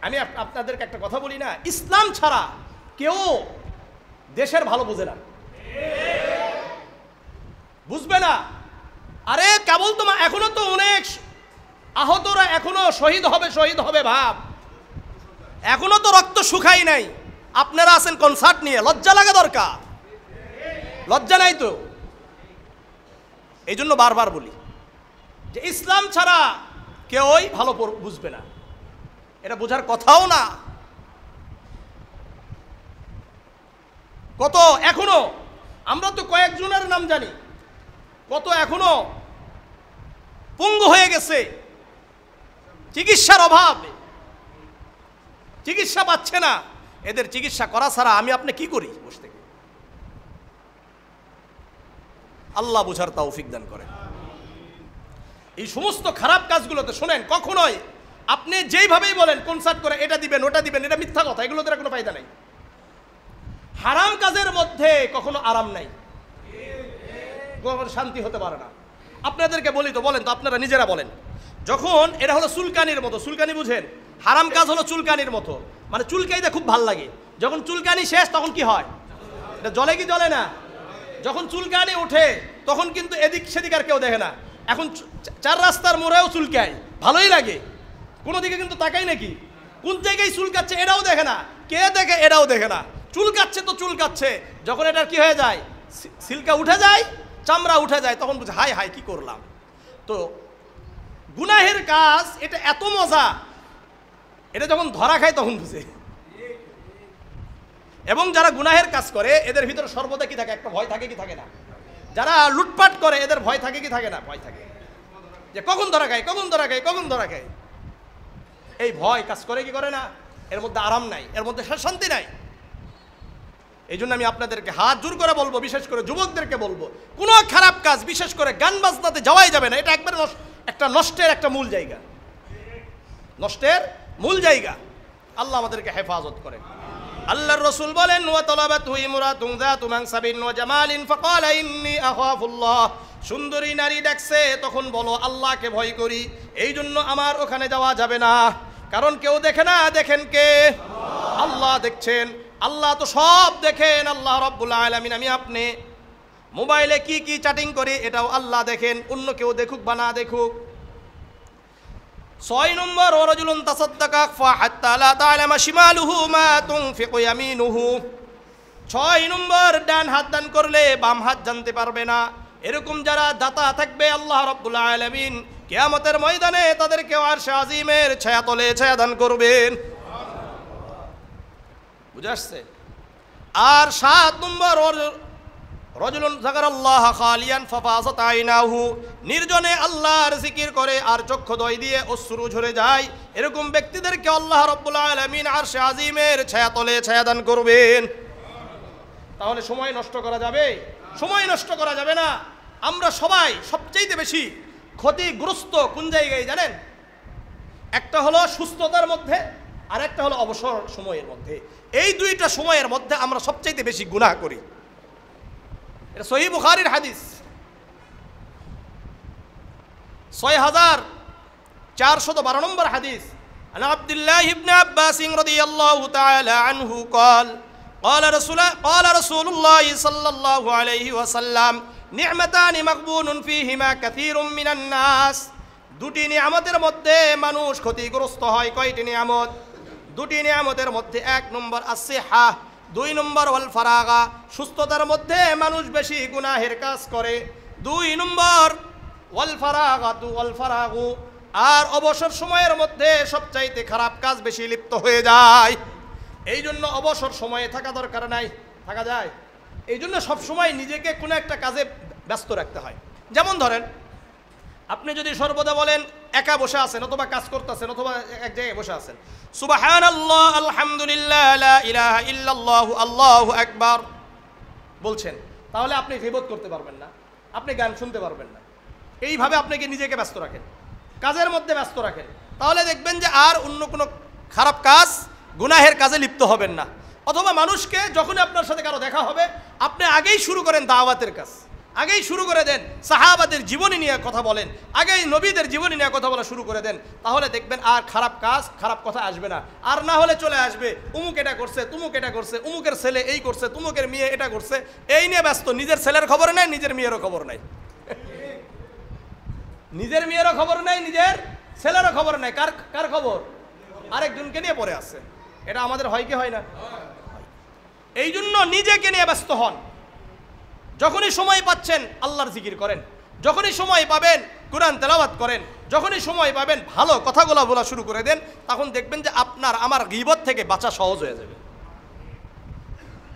আমি আপনাদেরকে একটা কথা বলি না, ইসলাম ছাড়া কেউ দেশের ভালো বুঝে না, বুঝবে না। আরে কেবল তোমার এখনো তো অনেক আহতরা এখনো শহীদ হবে ভাব, এখনো তো রক্ত শুকাই নাই, আপনারা আছেন কনসার্ট নিয়ে। লজ্জা লাগা দরকার, লজ্জা নাই তো। এই জন্য বারবার বলি যে ইসলাম ছাড়া কেউই ভালো বুঝবে না, এটা বোঝার কথাও না। কত এখনো, আমরা তো কয়েকজনের নাম জানি, কত এখনো পঙ্গু হয়ে গেছে, চিকিৎসার অভাবে চিকিৎসা পাচ্ছে না। এদের চিকিৎসা করা ছাড়া আমি আপনি কি করি বসে থেকে? আল্লাহ বুঝার তৌফিক দান করেন। এই সমস্ত খারাপ কাজগুলোতে শোনেন, কখনোই আপনি যেইভাবেই বলেন কনসার্ট করে এটা দিবেন ওটা দিবেন, এটা মিথ্যা কথা, এগুলোতে কোনো ফায়দা নাই। হারাম কাজের মধ্যে কখনো আরাম নাই, শান্তি হতে পারে না। আপনাদেরকে বলি তো, বলেন তো, আপনারা নিজেরা বলেন, যখন এটা হলো চুলকানির মতো, চুলকানি বুঝেন? হারাম কাজ হলো চুলকানির মতো, মানে চুলকাইতে খুব ভাল লাগে। যখন চুলকানি শেষ তখন কি হয়? এটা জ্বলে কি জ্বলে না? যখন চুলকানি ওঠে তখন কিন্তু এদিক সেদিক আর কেউ দেখে না। এখন চার রাস্তার মোড়েও চুলকায়, ভালোই লাগে, কোনো দিকে কিন্তু তাকাই নাকি, কোন জায়গায় চুলকাচ্ছে এটাও দেখে না, কে দেখে এটাও দেখে না, চুলকাচ্ছে তো চুলকাচ্ছে। যখন এটার কি হয়ে যায়, সিল্কা উঠে যায়, চামড়া উঠে যায়, তখন বুঝে হাই হাই কি করলাম। তো গুনাহের কাজ এটা এত মজা, এটা যখন ধরা খায় তখন বুঝে। এবং যারা গুনাহের কাজ করে এদের ভিতরে সর্বদা কি থাকে, একটা ভয় থাকে কি থাকে না? যারা লুটপাট করে এদের ভয় থাকে কি থাকে না? ভয় থাকে, যে কখন ধরা খায়, কখন ধরা খায়, কখন ধরা খায়। এই ভয় কাজ করে কি করে না? এর মধ্যে আরাম নাই, এর মধ্যে শান্তি নাই। এই জন্য আমি আপনাদেরকে হাত জোর করে বলবো, বিশেষ করে যুবকদেরকে বলবো, কোনো খারাপ কাজ, বিশেষ করে গান বাজনাতে যাওয়াই যাবে না। এটা একবারে একটা নষ্টের একটা মূল জায়গা, নষ্টের মূল জায়গা। আল্লাহ আমাদেরকে হেফাজত করেন। আল্লাহর রাসূল বলেন, ওয়া তালাবাতু ইমরাতুন যাতু মানসাবিন ওয়া জামালিন ফাকালা ইন্নী আখাফুল্লাহ। সুন্দরী নারী দেখছে, তখন বলো আল্লাহকে ভয় করি, এই জন্য আমার ওখানে যাওয়া যাবে না। কারণ কেউ দেখে না, দেখেন কে? আল্লাহ দেখছেন। আল্লাহ তো সব দেখেন, আল্লাহ রাব্বুল আলামিন। আমি আপনি মোবাইলে কি কি চ্যাটিং করি এটাও আল্লাহ দেখেন, অন্য কেউ দেখুক বা না দেখুক। 6 নম্বর, ওয়ারাজুলুন তাসাদ্দাকা হাত্তা লা তা'লামা শিমালুহু মা তুনফিকু ইয়ামিনুহু। 6 নম্বর, ডান হাত দান করলে বাম হাত জানতে পারবে না। এরকম যারা দাতা থাকবে আল্লাহ রাব্বুল আলামিন কিয়ামতের ময়দানে তাদেরকে আরশে আজিমের ছায়াতলে ছায়া দান করবেন। বুঝে আসছে? আর 7 নম্বর, রাজুলুন যাকারাল্লাহ খালিয়ান ফাফাযাত আইনাহু। নির্জনে আল্লাহর জিকির করে আর চক্ষুদ্বয় দিয়ে অশ্রু ঝরে যায়, এরকম ব্যক্তিদেরকে আল্লাহ রাব্বুল আলামিন আরশে আজিমের ছায়াতলে ছায়া দান করবেন। তাহলে সময় নষ্ট করা যাবে? সময় নষ্ট করা যাবে না। আমরা সবাই সবচাইতে বেশি ক্ষতিগ্রস্ত কোন জায়গায় জানেন? একটা হলো সুস্থতার মধ্যে, আর একটা হলো অবসর সময়ের মধ্যে। এই দুইটা সময়ের মধ্যে আমরা সবচাইতে বেশি গুনাহ করি। এটা সহিহ বুখারীর হাদিস, 6412 নম্বর হাদিস। আন আব্দুল্লাহ ইবনে আব্বাস রাদিয়াল্লাহু তাআলা আনহু قال قال رسول الله صلى الله عليه وسلم নি'মাতান মাগবুনুন ফীহিমা কাসীরুম মিনান নাস। দুটি নিয়ামতের মধ্যে মানুষ ক্ষতিগ্রস্ত হয়। কয়টি নিয়ামত? দুটি নিয়ামতের মধ্যে 1 নম্বর as-সিহা, 2 নম্বর ওয়াল ফারাগা। সুস্থতার মধ্যে মানুষ বেশি গুনাহের কাজ করে। 2 নম্বর ওয়াল ফারাগাতু ওয়াল ফারাগু। আর অবসর সময়ের মধ্যে সবচাইতে খারাপ কাজ বেশি লিপ্ত হয়ে যায়। এই জন্য অবসর সময়ে থাকা দরকার নাই, থাকা যায়। এই জন্য সবসময় নিজেকে কোনো একটা কাজে ব্যস্ত রাখতে হয়। যেমন ধরেন, আপনি যদি সর্বদা বলেন একা বসে আছেন অথবা কাজ করতেছেন অথবা এক জায়গায় বসে আছেন, সুবহানাল্লাহ আলহামদুলিল্লাহ লা ইলাহা ইল্লাল্লাহু আল্লাহু আকবার বলছেন, তাহলে আপনি গীবত করতে পারবেন না, আপনি গান শুনতে পারবেন না। এইভাবে আপনাকে নিজেকে ব্যস্ত রাখেন, কাজের মধ্যে ব্যস্ত রাখেন, তাহলে দেখবেন যে আর অন্য কোনো খারাপ কাজ, গুনাহের কাজে লিপ্ত হবেন না। অথবা মানুষকে যখনই আপনার সাথে কারো দেখা হবে, আপনি আগেই শুরু করেন দাওয়াতের কাজ, আগেই শুরু করে দেন, সাহাবাদের জীবনী নিয়ে কথা বলেন, আগেই নবীদের জীবনী নিয়ে কথা বলা শুরু করে দেন। তাহলে দেখবেন আর খারাপ কাজ, খারাপ কথা আসবে না। আর না হলে চলে আসবে উমুক এটা করছে, তুমুক এটা করছে, উমুকের ছেলে এই করছে, তুমুকের মেয়ে এটা করছে, এই নিয়ে ব্যস্ত। নিজের ছেলের খবর নাই, নিজের মেয়েরও খবর নাই, নিজের মেয়েরও খবর নাই, নিজের ছেলেরও খবর নাই। কার খবর? আরেকজনকে নিয়ে পড়ে আছে। এটা আমাদের হয় কি হয় না? এই জন্য নিজেকে নিয়ে ব্যস্ত হন। যখনই সময় পাচ্ছেন আল্লাহর জিকির করেন, যখনই সময় পাবেন কোরআন তেলাওয়াত করেন, যখনই সময় পাবেন ভালো কথাগুলো বলা শুরু করে দেন, তখন দেখবেন যে আপনার আমার গীবত থেকে বাঁচা সহজ হয়ে যাবে।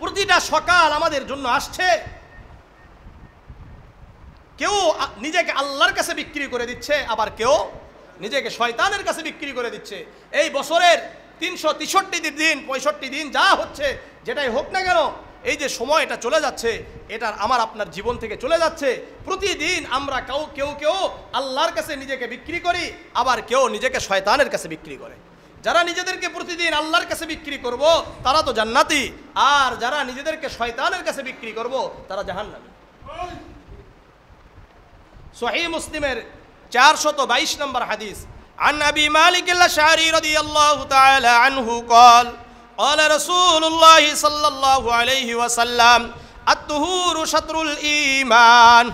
প্রতিটা সকাল আমাদের জন্য আসছে, কেউ নিজেকে আল্লাহর কাছে বিক্রি করে দিচ্ছে, আবার কেউ নিজেকে শয়তানের কাছে বিক্রি করে দিচ্ছে। এই বছরের 363 দিন 65 দিন যা হচ্ছে, যেটাই হোক না কেন, এই যে সময়টা চলে যাচ্ছে, এটা আমার আপনার জীবন থেকে চলে যাচ্ছে। প্রতিদিন আমরা কেউ আল্লাহর কাছে নিজেকে বিক্রি করি, আবার কেউ নিজেকে শয়তানের কাছে বিক্রি করে। যারা নিজেদেরকে প্রতিদিন আল্লাহর কাছে বিক্রি করব তারা তো জান্নাতি, আর যারা নিজেদেরকে শয়তানের কাছে বিক্রি করব তারা জাহান্নামী। সহিহ মুসলিমের 422 নম্বর হাদিস, عن أبي مالك الأشعري رضي الله تعالى عنه قال قال رسول الله صلى الله عليه وسلم الطهور شطر الإيمان,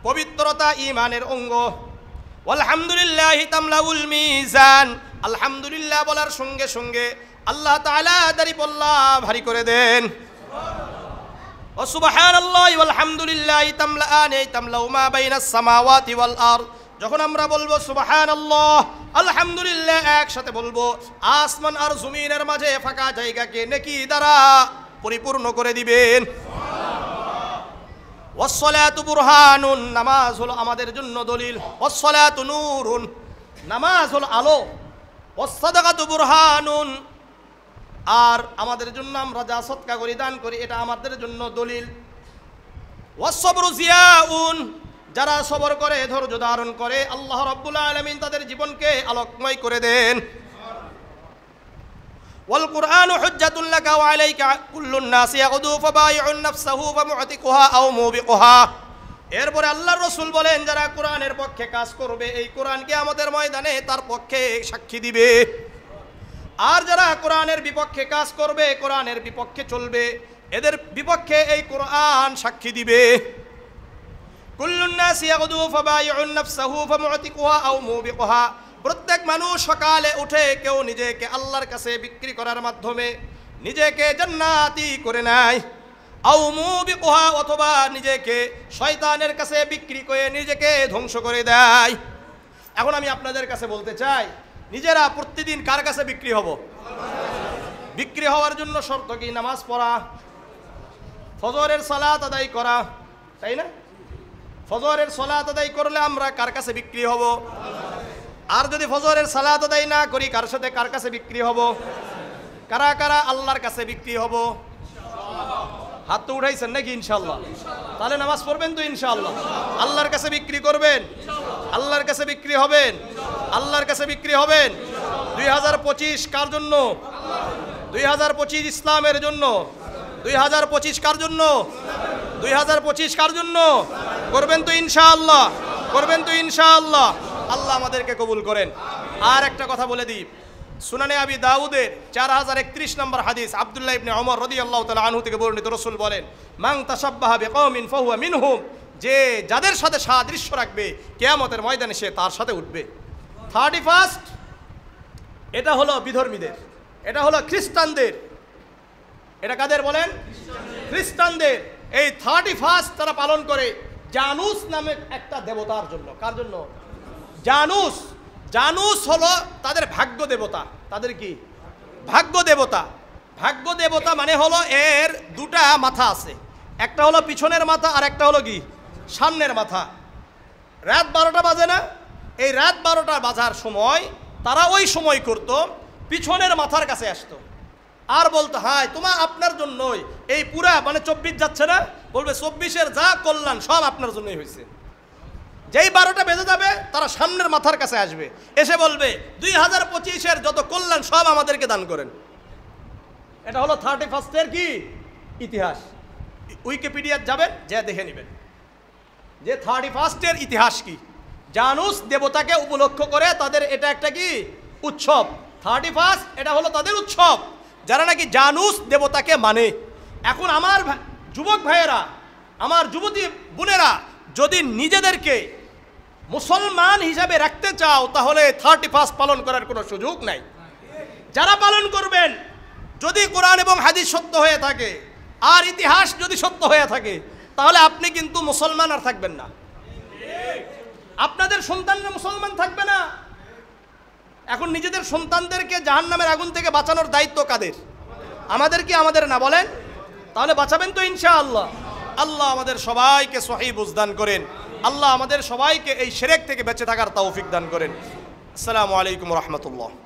পবিত্রতা ঈমানের অঙ্গ। ওয়ালহামদুলিল্লাহি তামলাউল মিজান, আলহামদুলিল্লাহ বলার সঙ্গে সঙ্গে আল্লাহ তাআলা দাড়িপাল্লা ভারী করে দেন। ও সুবহানাল্লাহি ওয়ালহামদুলিল্লাহি তামলাআনি তামলাউ মা বাইনাস সামাওয়াতি ওয়াল আরদ, যখন আমরা বলবো সুবহানাল্লাহ আলহামদুলিল্লাহ একসাথে বলবো, আসমান আর জমিনের মাঝে ফাঁকা জায়গাকে নেকি দ্বারা পরিপূর্ণ করে দিবেন। ওয়াসসালাতু বুরহানুন, নামাজ হলো আমাদের জন্য দলিল। ওয়াসসালাতু নূরুন, নামাজ হলো আলো। ওয়াসসাদাকাতু বুরহানুন, আর আমাদের জন্য আমরা যা সদকা করি, দান করি, এটা আমাদের জন্য দলিল। ওয়াসসাবরু জিয়াউন, যারা সবর করে, ধৈর্য ধারণ করে, আল্লাহ রাব্বুল আলামিন তাদের জীবনকে আলোকময় করে দেন। ওয়াল কুরআনু হুজ্জাতুল লাকা ওয়া আলাইকা কুল্লুন নাস ইয়াগদু ফাবাইউন নাফসাহু ফামুতিকুহা আও মুবিকুহা। এরপরে আল্লাহর রাসূল বলেন, যারা কোরআনের পক্ষে কাজ করবে, এই কোরআন কিয়ামতের ময়দানে তার পক্ষে সাক্ষী দিবে। আর যারা কোরআনের বিপক্ষে কাজ করবে, কোরআনের বিপক্ষে চলবে, এদের বিপক্ষে এই কোরআন সাক্ষী দিবে। কুল্লুন নাস ইয়াগদু ফাবাইউন নাফসাহু ফামুতিকুহা আও মুবিকুহা, প্রত্যেক মানুষ সকালে উঠে কেউ নিজেকে আল্লাহর কাছে বিক্রি করার মাধ্যমে নিজেকে জান্নাতি করে নেয়, আও মুবিকুহা, অথবা নিজেকে শয়তানের কাছে বিক্রি করে নিজেকে ধ্বংস করে দেয়। এখন আমি আপনাদের কাছে বলতে চাই, নিজেরা প্রতিদিন কার কাছে বিক্রি হব? বিক্রি হওয়ার জন্য শর্ত কি? নামাজ পড়া, ফজরের সালাত আদায় করা, তাই না? ফজরের সালাত আদায় করলে আমরা কার কাছে বিক্রি হব? আর যদি ফজরের সালাত আদায় না করি, কার সাথে কার কাছে বিক্রি হব? কারা কারা আল্লাহর কাছে বিক্রি হব? হাত তো উঠাইছেন নাকি? ইনশাআল্লাহ। তাহলে নামাজ পড়বেন তো ইনশাআল্লাহ। আল্লাহর কাছে বিক্রি করবেন, আল্লাহর কাছে বিক্রি হবেন, আল্লাহর কাছে বিক্রি হবেন। 2025 কার জন্য? 2025 ইসলামের জন্য। 2025 কার জন্য? 2025 কার জন্য? করবেন তো ইনশাআল্লাহ, করবেন তো ইনশাআল্লাহ। আল্লাহ আমাদেরকে কবুল করেন। আর একটা কথা বলে দিই, সুনানে আবি দাউদের 4031 নম্বর হাদিস, আব্দুল্লাহ ইবনে ওমর রাদিয়াল্লাহু তাআলা আনহু থেকে বর্ণিত, রাসূল বলেন, মান তাশাব্বাহা বিকওমিন ফাহুয়া মিনহুম, যে যাদের সাথে সাদৃশ্য রাখবে কিয়ামতের ময়দানে সে তার সাথে উঠবে। 31 এটা হলো বিধর্মীদের, এটা হলো খ্রিস্টানদের। এটা কাদের বলেন? খ্রিস্টানদের। এই 31 তারা পালন করে জানুস নামে একটা দেবতার জন্য। কার জন্য? জানুস। জানুস হলো তাদের ভাগ্য দেবতা। তাদের কি? ভাগ্য দেবতা। ভাগ্য দেবতা মানে হলো এর দুটা মাথা আছে, একটা হলো পিছনের মাথা আর একটা হলো কি সামনের মাথা। রাত 12টা বাজে না? এই রাত 12টা বাজার সময় তারা ওই সময় করত, পিছনের মাথার কাছে আসতো আর বলতো, হায় তোমার আপনার জন্যই এই পুরা মানে 24 যাচ্ছে না, বলবে 24-এর যা কল্যাণ সব আপনার জন্যই হয়েছে। যেই 12টা বেজে যাবে তারা সামনের মাথার কাছে আসবে, এসে বলবে 2025-এর যত কল্যাণ সব আমাদেরকে দান করেন। এটা হলো 31-এর কি ইতিহাস। উইকিপিডিয়ায় যাবেন, যা দেখে নেবেন যে 31-এর ইতিহাস কি। জানুস দেবতাকে উপলক্ষ করে তাদের এটা একটা কি উৎসব। 31 এটা হলো তাদের উৎসব, যারা নাকি জানুস দেবতাকে মানে। এখন আমার যুবক ভাইয়েরা, আমার যুবতী বোনেরা, যদি নিজেদেরকে মুসলমান হিসাবে রাখতে চাও তাহলে 31 পালন করার কোনো সুযোগ নাই। যারা পালন করবেন, যদি কোরআন এবং হাদিস সত্য হয়ে থাকে আর ইতিহাস যদি সত্য হয়ে থাকে, তাহলে আপনি কিন্তু মুসলমান আর থাকবেন না। আপনাদের সন্তানরা মুসলমান থাকবে না। এখন নিজেদের সন্তানদেরকে জাহান্নামের আগুন থেকে বাঁচানোর দায়িত্ব কাদের? আমাদের কি আমাদের না বলেন? তাহলে বাঁচাবেন তো ইনশাআল্লাহ। আল্লাহ আমাদের সবাইকে সহিহ বুঝ দান করেন। আল্লাহ আমাদের সবাইকে এই শিরক থেকে বেঁচে থাকার তৌফিক দান করেন। আসসালামু আলাইকুম ওয়া রাহমাতুল্লাহ।